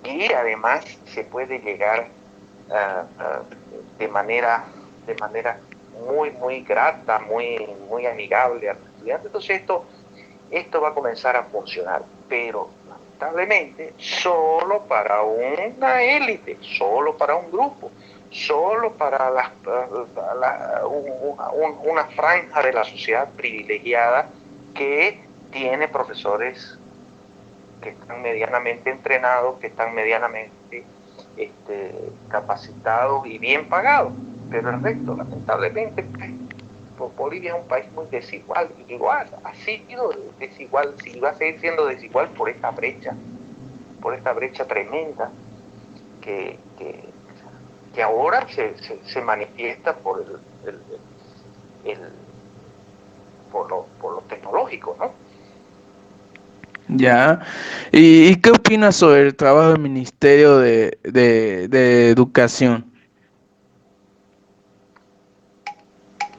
Y además se puede llegar de manera muy, muy grata, muy amigable al estudiante. Entonces esto va a comenzar a funcionar, pero lamentablemente solo para una élite, solo para un grupo, solo para una franja de la sociedad privilegiada que tiene profesores que están medianamente entrenados, que están medianamente capacitados y bien pagados. Pero el resto, lamentablemente, Bolivia es un país muy desigual, igual, ha sido desigual, y va a seguir siendo desigual por esta brecha tremenda que ahora se manifiesta por por lo tecnológico, ¿no? Ya. ¿Y qué opinas sobre el trabajo del Ministerio de Educación?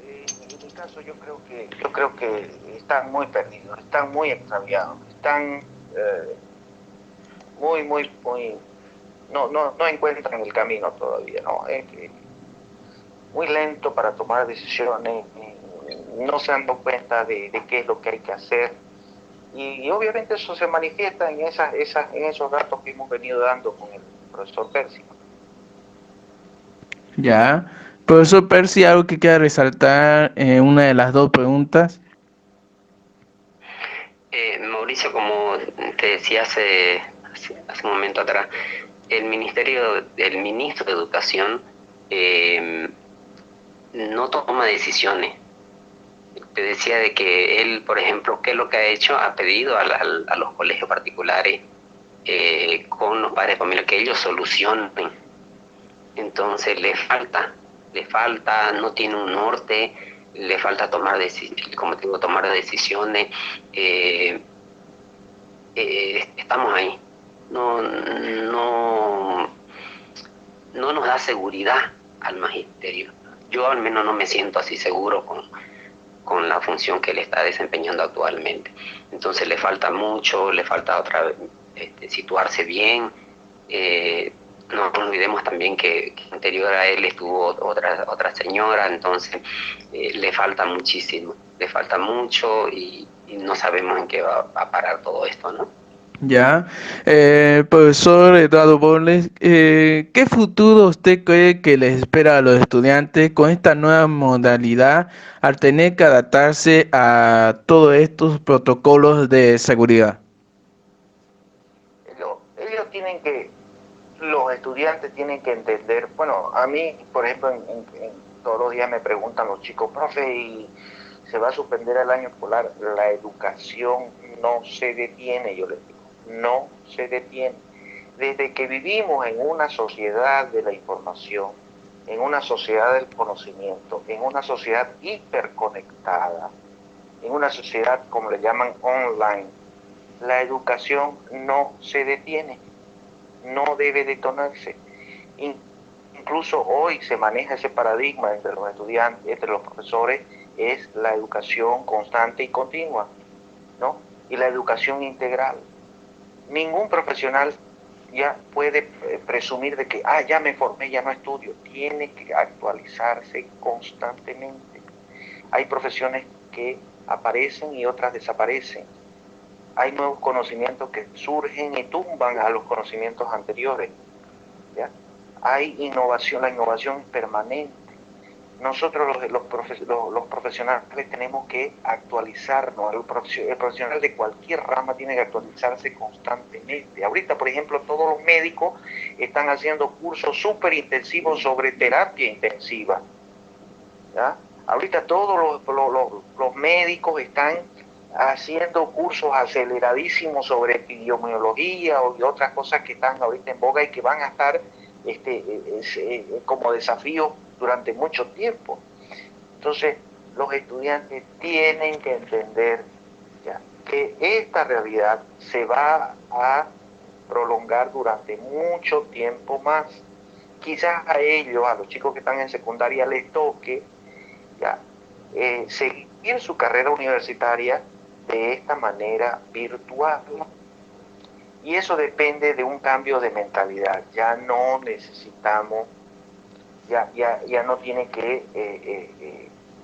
En mi caso yo creo que están muy perdidos, están muy extraviados, están muy, no encuentran el camino todavía, ¿no? Muy lento para tomar decisiones, no se han dado cuenta de qué es lo que hay que hacer. Y obviamente eso se manifiesta en esos datos que hemos venido dando con el profesor Percy. Ya. Profesor Percy, algo que quiera resaltar en una de las dos preguntas. Mauricio, como te decía hace un momento atrás, el ministro de Educación no toma decisiones. Te decía de que él, por ejemplo, ¿qué es lo que ha hecho? Ha pedido a los colegios particulares con los padres de familia que ellos solucionen. Entonces le falta, no tiene un norte, le falta tomar decisiones. Eh, Estamos ahí. No nos da seguridad al magisterio. Yo al menos no me siento así seguro con la función que él está desempeñando actualmente. Entonces le falta mucho, le falta otra vez situarse bien. No olvidemos también que anterior a él estuvo otra señora, entonces le falta muchísimo, le falta mucho y no sabemos en qué va a parar todo esto, ¿no? Ya. Profesor Eduardo Borles, ¿qué futuro usted cree que les espera a los estudiantes con esta nueva modalidad al tener que adaptarse a todos estos protocolos de seguridad? Ellos los estudiantes tienen que entender, bueno, a mí, por ejemplo, todos los días me preguntan los chicos, profe, ¿y se va a suspender el año escolar? La educación no se detiene, yo les digo, no se detiene. Desde que vivimos en una sociedad de la información, en una sociedad del conocimiento, en una sociedad hiperconectada, en una sociedad, como le llaman, online, la educación no se detiene, no debe detonarse. Incluso hoy se maneja ese paradigma entre los estudiantes, entre los profesores, es la educación constante y continua, ¿no? Y la educación integral. Ningún profesional ya puede presumir de que, ya me formé, ya no estudio. Tiene que actualizarse constantemente. Hay profesiones que aparecen y otras desaparecen. Hay nuevos conocimientos que surgen y tumban a los conocimientos anteriores. ¿Ya? Hay innovación, la innovación es permanente. Nosotros los profesionales tenemos que actualizarnos. El profesional de cualquier rama tiene que actualizarse constantemente. Ahorita, por ejemplo, todos los médicos están haciendo cursos súper intensivos sobre terapia intensiva. ¿Ya? Ahorita todos los médicos están haciendo cursos aceleradísimos sobre epidemiología y otras cosas que están ahorita en boga y que van a estar como desafío durante mucho tiempo. Entonces, los estudiantes tienen que entender ya, que esta realidad se va a prolongar durante mucho tiempo más. Quizás a ellos, a los chicos que están en secundaria, les toque ya, seguir su carrera universitaria de esta manera virtual. Y eso depende de un cambio de mentalidad. Ya no necesitamos, ya no tiene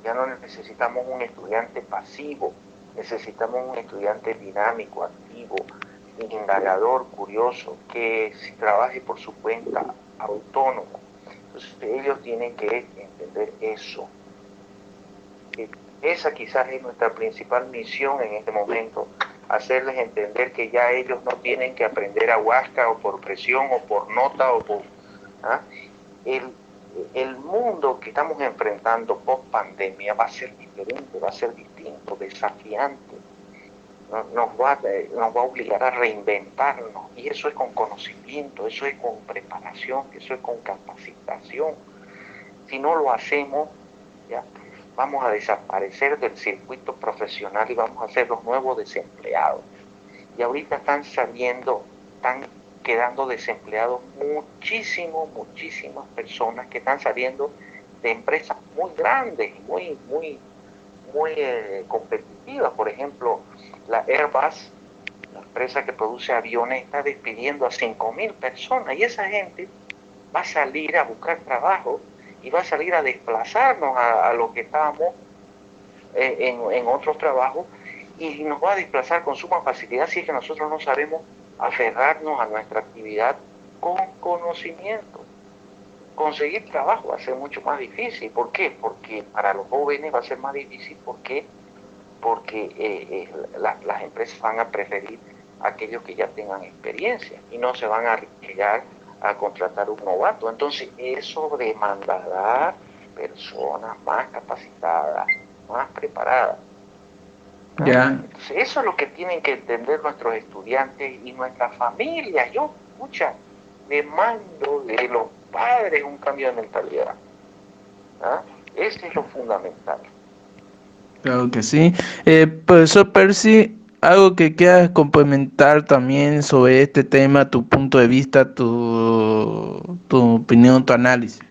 ya no necesitamos un estudiante pasivo, necesitamos un estudiante dinámico, activo, indagador, curioso, que trabaje por su cuenta, autónomo. Entonces ellos tienen que entender eso. Esa quizás es nuestra principal misión en este momento, hacerles entender que ya ellos no tienen que aprender a huasca o por presión o por nota o por... ¿ah? El mundo que estamos enfrentando post pandemia va a ser diferente, va a ser distinto, desafiante. Nos va a obligar a reinventarnos y eso es con conocimiento, eso es con preparación, eso es con capacitación. Si no lo hacemos, ya vamos a desaparecer del circuito profesional y vamos a ser los nuevos desempleados. y ahorita están quedando desempleados muchísimas personas que están saliendo de empresas muy grandes, muy competitivas. Por ejemplo, la Airbus, la empresa que produce aviones, está despidiendo a 5.000 personas, y esa gente va a salir a buscar trabajo y va a salir a desplazarnos a los que estábamos en otros trabajos, y nos va a desplazar con suma facilidad si es que nosotros no sabemos aferrarnos a nuestra actividad con conocimiento. Conseguir trabajo va a ser mucho más difícil. ¿Por qué? Porque para los jóvenes va a ser más difícil. ¿Por qué? Porque las empresas van a preferir a aquellos que ya tengan experiencia y no se van a arriesgar a contratar un novato. Entonces eso demandará personas más capacitadas, más preparadas. ¿no? Ya. Entonces eso es lo que tienen que entender nuestros estudiantes y nuestras familias. Yo, demando de los padres un cambio de mentalidad. ¿Ah? Ese es lo fundamental. Claro que sí. Profesor Percy, algo que quieras complementar también sobre este tema, tu punto de vista, tu opinión, tu análisis.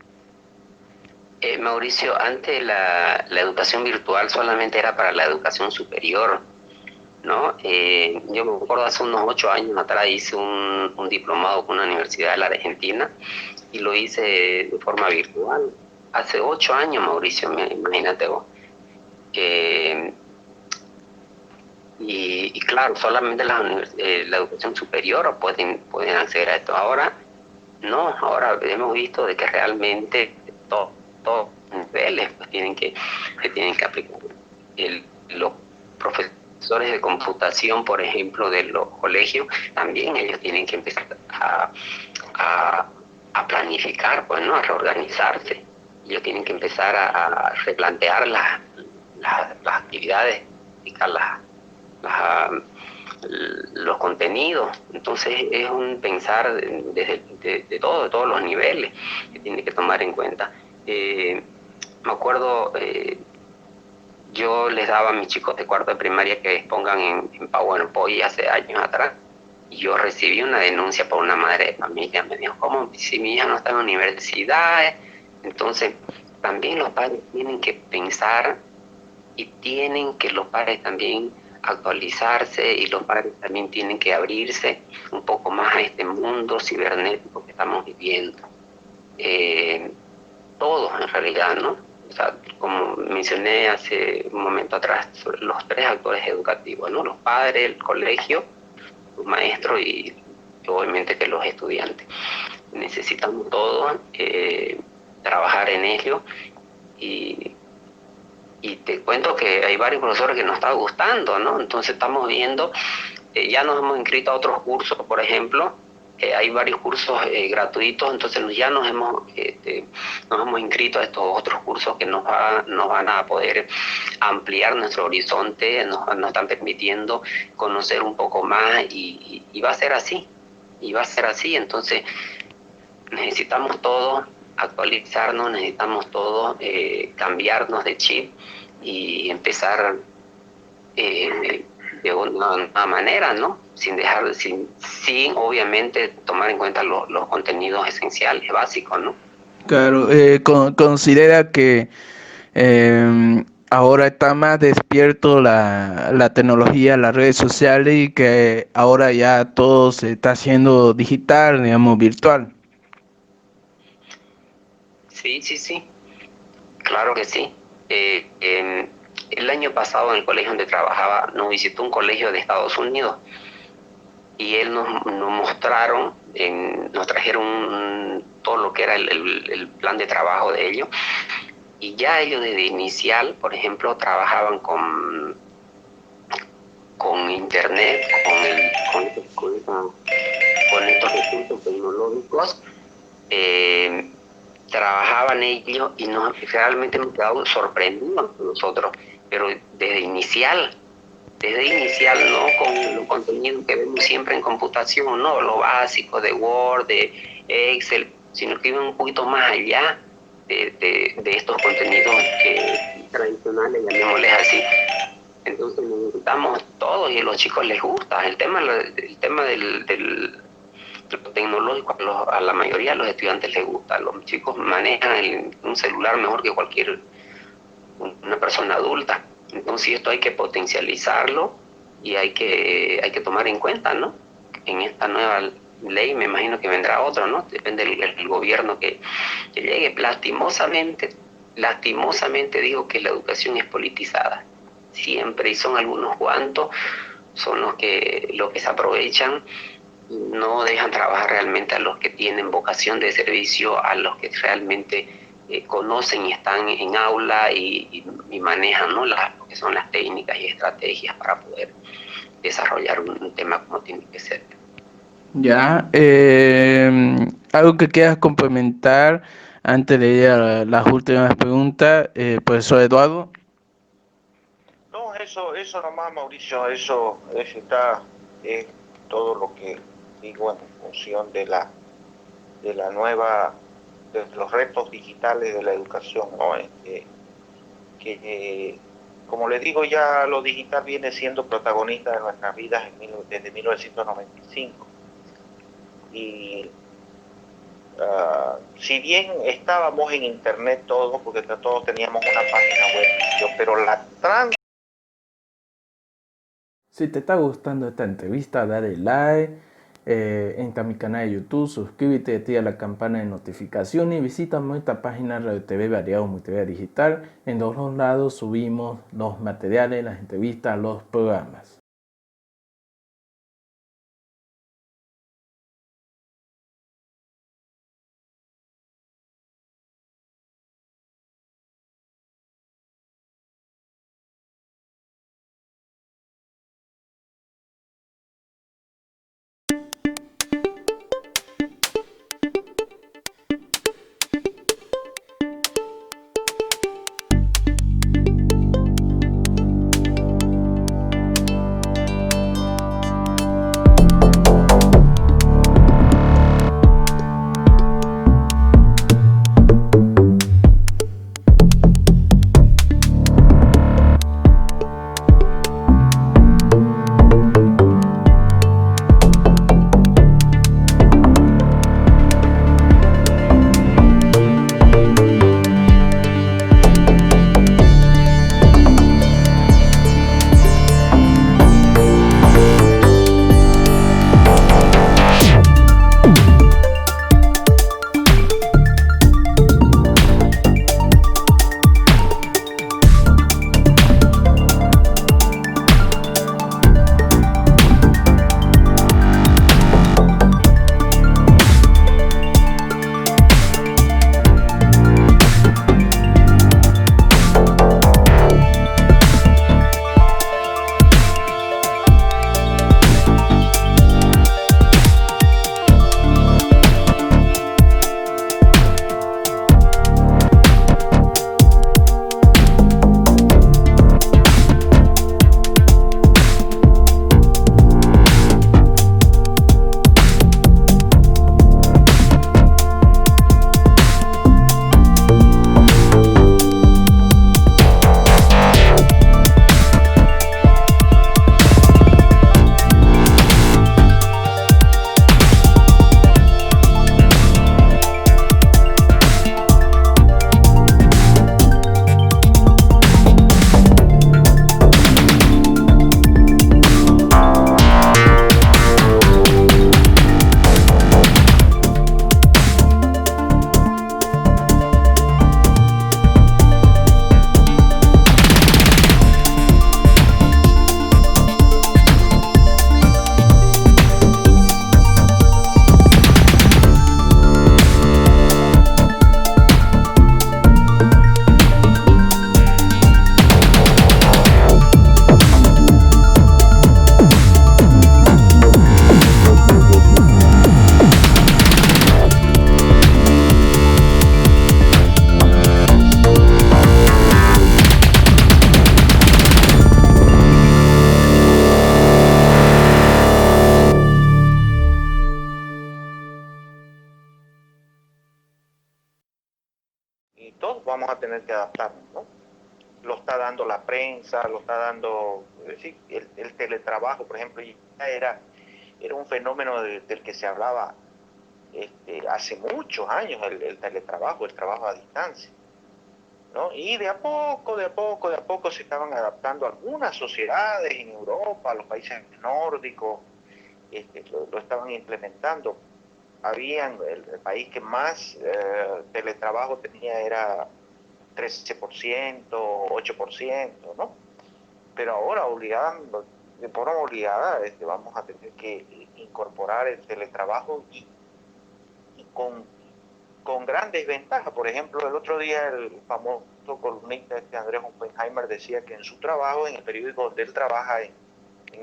Mauricio, antes la educación virtual solamente era para la educación superior, ¿no? Yo me acuerdo hace unos 8 años atrás hice un diplomado con una universidad de la Argentina y lo hice de forma virtual. Hace 8 años, Mauricio, imagínate vos. Y claro, solamente la educación superior pueden acceder a esto. Ahora, no, ahora hemos visto de que realmente todos los niveles pues, se tienen que aplicar. Los profesores de computación, por ejemplo, de los colegios, también ellos tienen que empezar a planificar, pues, ¿no? A reorganizarse. Ellos tienen que empezar a replantear las actividades, los contenidos. Entonces es un pensar de todos los niveles que tiene que tomar en cuenta. Me acuerdo, yo les daba a mis chicos de cuarto de primaria que expongan en PowerPoint hace años atrás, y yo recibí una denuncia por una madre de familia. Me dijo, ¿cómo si mi hija no está en universidad? Entonces también los padres tienen que pensar, y tienen que los padres también actualizarse, y los padres también tienen que abrirse un poco más a este mundo cibernético que estamos viviendo. Todos en realidad, ¿no? O sea, como mencioné hace un momento atrás, sobre los tres actores educativos, ¿no? Los padres, el colegio, los maestros y obviamente que los estudiantes. Necesitamos todos trabajar en ello, y te cuento que hay varios profesores que nos está gustando, ¿no? Entonces estamos viendo, ya nos hemos inscrito a otros cursos, por ejemplo, hay varios cursos gratuitos, entonces ya nos hemos inscrito a estos otros cursos que nos van a poder ampliar nuestro horizonte, nos están permitiendo conocer un poco más, y va a ser así, entonces necesitamos todos actualizarnos, necesitamos todos cambiarnos de chip y empezar de una manera, ¿no? Sin obviamente tomar en cuenta los contenidos esenciales, básicos, ¿no? Claro, considera que ahora está más despierto la tecnología, las redes sociales, y que ahora ya todo se está haciendo digital, digamos, virtual. Sí, claro que sí. El año pasado en el colegio donde trabajaba nos visitó un colegio de Estados Unidos, y él nos mostraron, nos trajeron todo lo que era el plan de trabajo de ellos, y ya ellos desde inicial, por ejemplo, trabajaban con internet, con estos recursos tecnológicos, trabajaban ellos, y realmente nos quedamos sorprendidos nosotros, pero desde inicial, ¿no? Con los contenidos que vemos siempre en computación, ¿no? Lo básico de Word, de Excel, sino que iban un poquito más allá de estos contenidos tradicionales, llamémosles así. Entonces necesitamos todos y a los chicos les gusta. El tema del lo tecnológico a la mayoría de los estudiantes les gusta. Los chicos manejan un celular mejor que una persona adulta. Entonces esto hay que potencializarlo y hay que tomar en cuenta, ¿no? En esta nueva ley me imagino que vendrá otro, ¿no? Depende del gobierno que llegue. Lastimosamente digo que la educación es politizada. Siempre, y son algunos cuantos, son los que se aprovechan, no dejan trabajar realmente a los que tienen vocación de servicio, a los que realmente conocen y están en aula y manejan, ¿no? Lo que son las técnicas y estrategias para poder desarrollar un tema como tiene que ser. Ya, algo que quieras complementar antes de ir a las últimas preguntas, profesor Eduardo. No, eso nomás, Mauricio, eso está, es todo lo que digo en función de la nueva, de los retos digitales de la educación, ¿no? Como les digo, ya lo digital viene siendo protagonista de nuestras vidas desde 1995. Y si bien estábamos en internet todos, porque todos teníamos una página web, pero la Si te está gustando esta entrevista, dale like, entra a mi canal de YouTube, suscríbete, activa la campana de notificaciones y visita nuestra página Radio TV Variado Multimedia Digital. En los dos lados subimos los materiales, las entrevistas, los programas. y todos vamos a tener que adaptarnos, ¿no? lo está dando la prensa, lo está dando, sí, el teletrabajo, por ejemplo, ya era un fenómeno del que se hablaba hace muchos años, el teletrabajo, el trabajo a distancia, ¿no? Y de a poco se estaban adaptando algunas sociedades en Europa, los países nórdicos, lo estaban implementando. El país que más teletrabajo tenía era 13%, 8%, ¿no? Pero ahora de forma obligada, vamos a tener que incorporar el teletrabajo y con grandes ventajas. Por ejemplo, el otro día el famoso columnista Andrés Oppenheimer decía que en su trabajo, en el periódico donde él trabaja en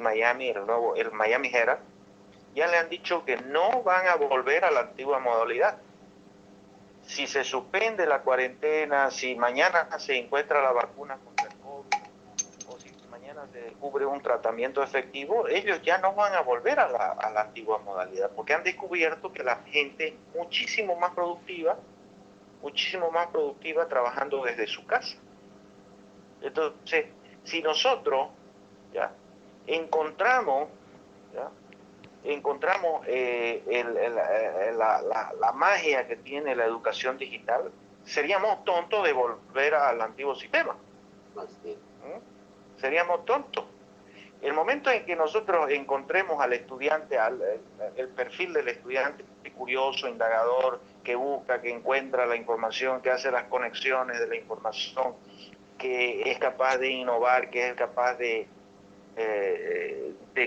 Miami, el Miami Herald, ya le han dicho que no van a volver a la antigua modalidad. Si se suspende la cuarentena, si mañana se encuentra la vacuna contra el COVID, o si mañana se descubre un tratamiento efectivo, ellos ya no van a volver a la antigua modalidad, porque han descubierto que la gente es muchísimo más productiva trabajando desde su casa. Entonces, si nosotros ya encontramos la magia que tiene la educación digital, seríamos tontos de volver al antiguo sistema. Seríamos tontos. El momento en que nosotros encontremos al estudiante, el perfil del estudiante curioso, indagador, que busca, que encuentra la información, que hace las conexiones de la información, que es capaz de innovar, que es capaz de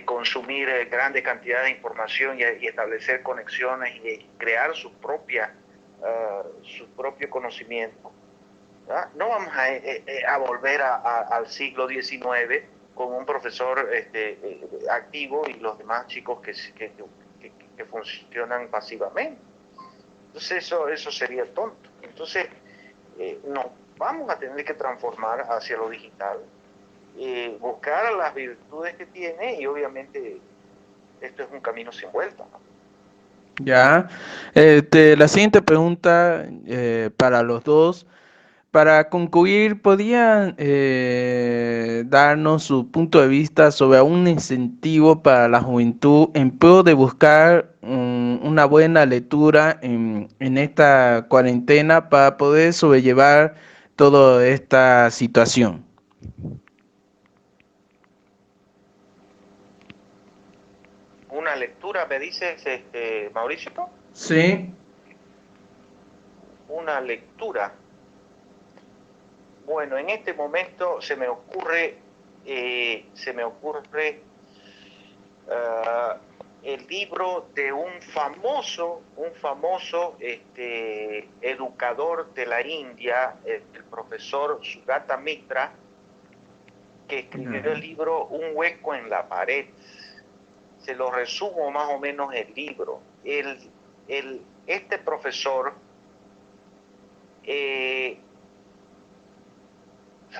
consumir grandes cantidades de información y establecer conexiones y crear su propio conocimiento. ¿verdad? No vamos a volver al siglo XIX con un profesor activo y los demás chicos que funcionan pasivamente. Entonces eso sería tonto. Entonces nos vamos a tener que transformar hacia lo digital, buscar las virtudes que tiene, y obviamente esto es un camino sin vuelta, ¿no? Ya. La siguiente pregunta para los dos. Para concluir, ¿podrían darnos su punto de vista sobre un incentivo para la juventud en pro de buscar una buena lectura en esta cuarentena para poder sobrellevar toda esta situación? Una lectura, me dices, Mauricio. Sí. Una lectura. Bueno, en este momento se me ocurre el libro de un famoso educador de la India, el profesor Sugata Mitra, que escribió el libro Un hueco en la pared. Se lo resumo más o menos el libro. Este profesor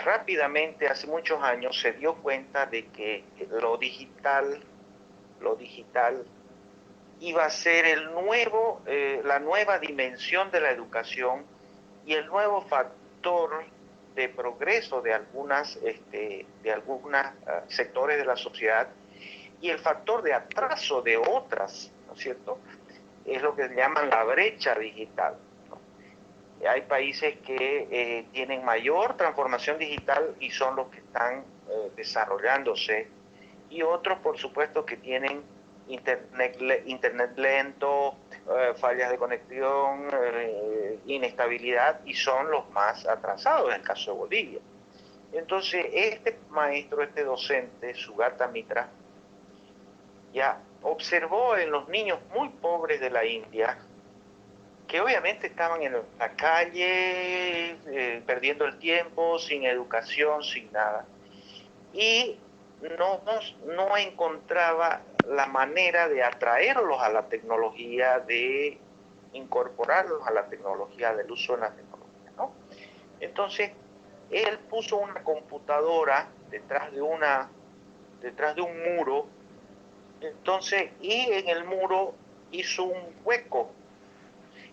rápidamente, hace muchos años, se dio cuenta de que lo digital iba a ser la nueva dimensión de la educación y el nuevo factor de progreso de algunos sectores de la sociedad, y el factor de atraso de otras, ¿no es cierto? Es lo que se llama la brecha digital, ¿no? Hay países que tienen mayor transformación digital y son los que están desarrollándose, y otros, por supuesto, que tienen internet lento, fallas de conexión, inestabilidad, y son los más atrasados en el caso de Bolivia. Entonces, este maestro, este docente, Sugata Mitra, ya observó en los niños muy pobres de la India, que obviamente estaban en la calle, perdiendo el tiempo, sin educación, sin nada, y no encontraba la manera de atraerlos a la tecnología, de incorporarlos a la tecnología, del uso de la tecnología, ¿no? Entonces, él puso una computadora detrás de un muro. Entonces, y en el muro hizo un hueco,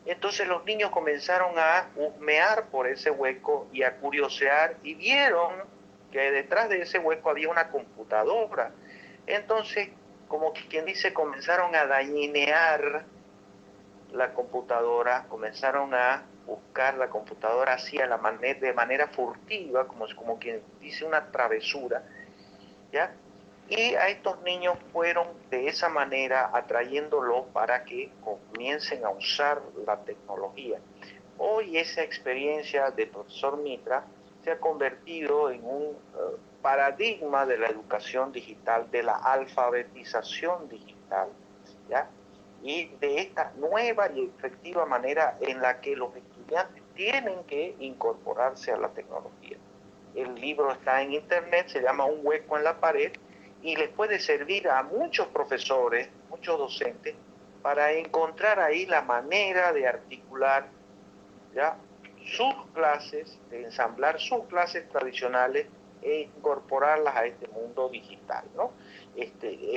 Entonces los niños comenzaron a husmear por ese hueco y a curiosear y vieron que detrás de ese hueco había una computadora. Entonces, como quien dice, comenzaron a dañinear la computadora, comenzaron a buscar la computadora así de manera furtiva, como quien dice una travesura, ¿ya? Y a estos niños fueron de esa manera atrayéndolos para que comiencen a usar la tecnología. Hoy esa experiencia del profesor Mitra se ha convertido en un paradigma de la educación digital, de la alfabetización digital, ¿ya? Y de esta nueva y efectiva manera en la que los estudiantes tienen que incorporarse a la tecnología. El libro está en internet, se llama Un hueco en la pared, y les puede servir a muchos profesores, muchos docentes, para encontrar ahí la manera de articular, ¿ya?, sus clases, de ensamblar sus clases tradicionales e incorporarlas a este mundo digital, ¿no?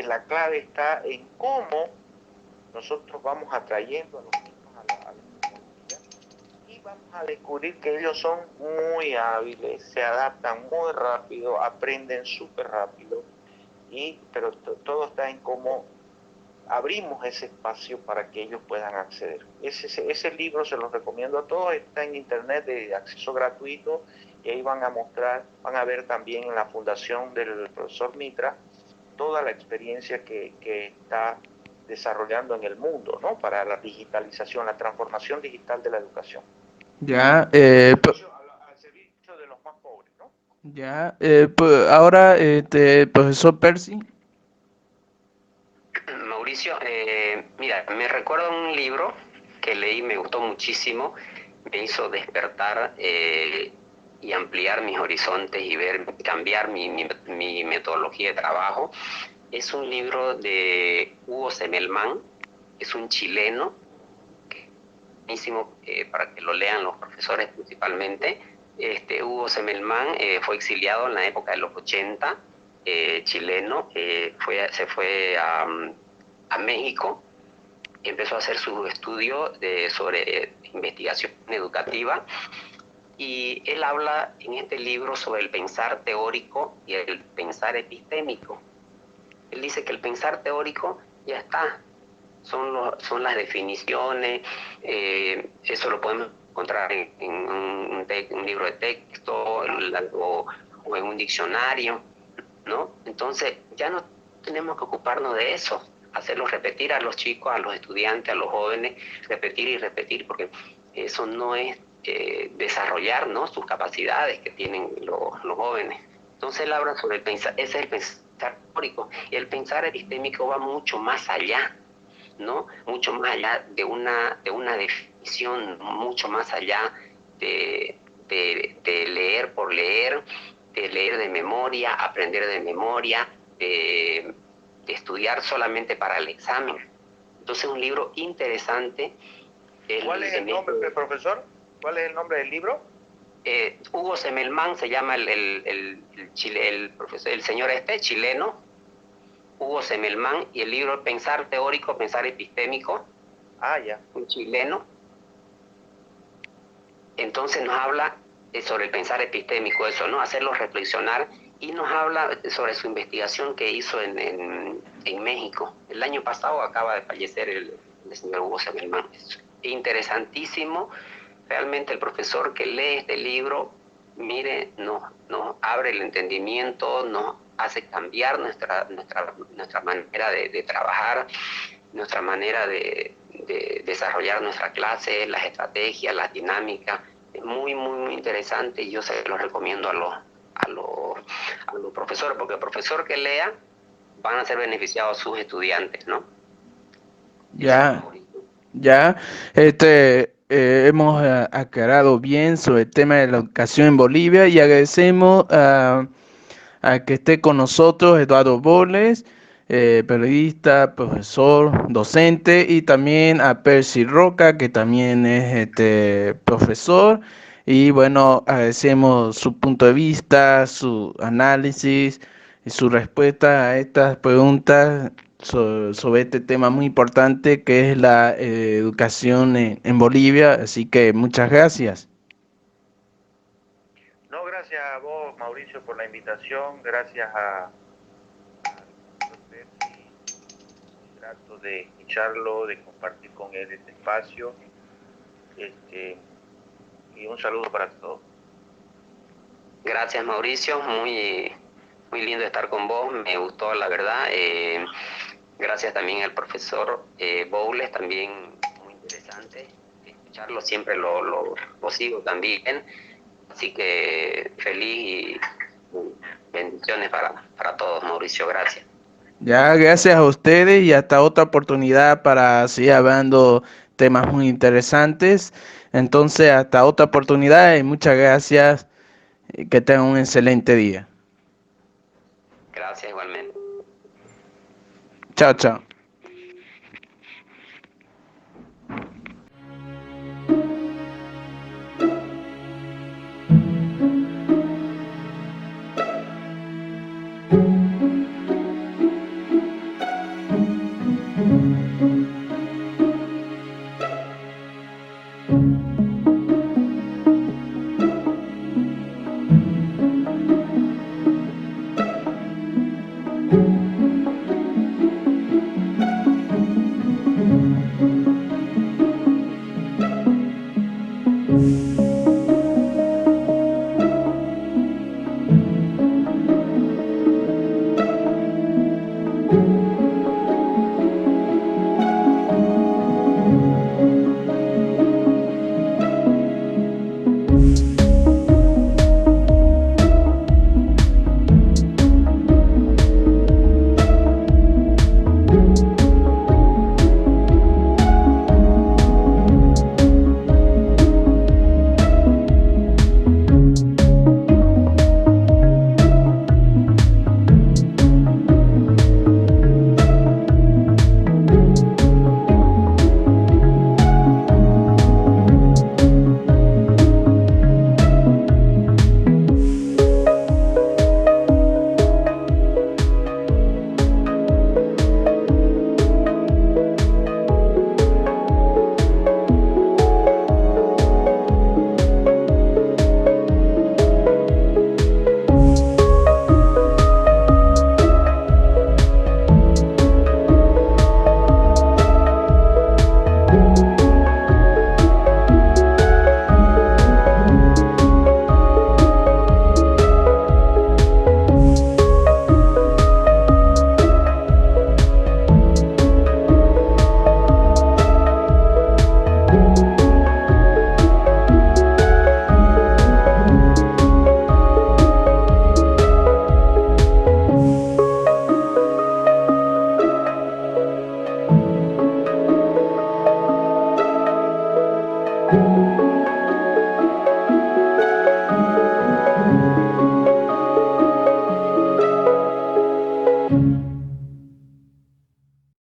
La clave está en cómo nosotros vamos atrayendo a los niños a la tecnología y vamos a descubrir que ellos son muy hábiles, se adaptan muy rápido, aprenden súper rápido, pero todo está en cómo abrimos ese espacio para que ellos puedan acceder. Ese libro se los recomiendo a todos, está en internet de acceso gratuito y ahí van a ver también en la fundación del profesor Mitra toda la experiencia que está desarrollando en el mundo, ¿no?, para la digitalización, la transformación digital de la educación. Ya, Al servicio de los más pobres, ¿no? ya, ahora, profesor Percy. Mauricio, mira, me recuerdo un libro que leí, me gustó muchísimo, me hizo despertar y ampliar mis horizontes y cambiar mi metodología de trabajo. Es un libro de Hugo Semelman, es un chileno, buenísimo para que lo lean los profesores principalmente. Hugo Semelman fue exiliado en la época de los 80, chileno, se fue a México, empezó a hacer su estudio sobre investigación educativa, y él habla en este libro sobre el pensar teórico y el pensar epistémico. Él dice que el pensar teórico ya está, son las definiciones, eso lo podemos encontrar en un libro de texto o en un diccionario, ¿no? Entonces ya no tenemos que ocuparnos de eso, hacerlos repetir a los chicos, a los estudiantes, a los jóvenes, repetir y repetir, porque eso no es desarrollar, ¿no?, sus capacidades que tienen los jóvenes. Entonces él habla sobre el pensar, ese es el pensar teórico, y el pensar epistémico va mucho más allá, ¿no? Mucho más allá de una definición, mucho más allá de leer por leer, de leer de memoria, aprender de memoria, de estudiar solamente para el examen. Entonces es un libro interesante. ¿Cuál es el nombre, profesor? ¿Cuál es el nombre del libro? Hugo Semelman se llama el profesor, el señor chileno, Hugo Semelman, y el libro Pensar teórico, pensar epistémico, Ya. un chileno. Entonces nos habla sobre el pensar epistémico, eso, ¿no?, hacerlo reflexionar, y nos habla sobre su investigación que hizo en México. El año pasado acaba de fallecer el señor Hugo Semelman. Es interesantísimo. Realmente el profesor que lee este libro, mire, nos abre el entendimiento, nos hace cambiar nuestra manera de trabajar, nuestra manera de desarrollar nuestra clase, las estrategias, las dinámicas. Es muy, muy, muy interesante, y yo se lo recomiendo a los profesores, porque el profesor que lea van a ser beneficiados sus estudiantes, ¿no? Ya, hemos aclarado bien sobre el tema de la educación en Bolivia, y agradecemos a que esté con nosotros Eduardo Boles, periodista, profesor, docente, y también a Percy Roca, que también es profesor. Y bueno, agradecemos su punto de vista, su análisis y su respuesta a estas preguntas sobre este tema muy importante que es la educación en Bolivia. Así que muchas gracias. No, gracias a vos, Mauricio, por la invitación. Gracias a Percy. Muy grato de escucharlo, de compartir con él este espacio. Y un saludo para todos. Gracias, Mauricio, muy lindo estar con vos, me gustó la verdad. Gracias también al profesor Bowles, también muy interesante escucharlo, siempre lo sigo también. Así que feliz y bendiciones para todos, Mauricio, gracias. Ya, gracias a ustedes y hasta otra oportunidad para seguir hablando temas muy interesantes. Entonces, hasta otra oportunidad y muchas gracias. Que tengan un excelente día. Gracias igualmente. Chao, chao.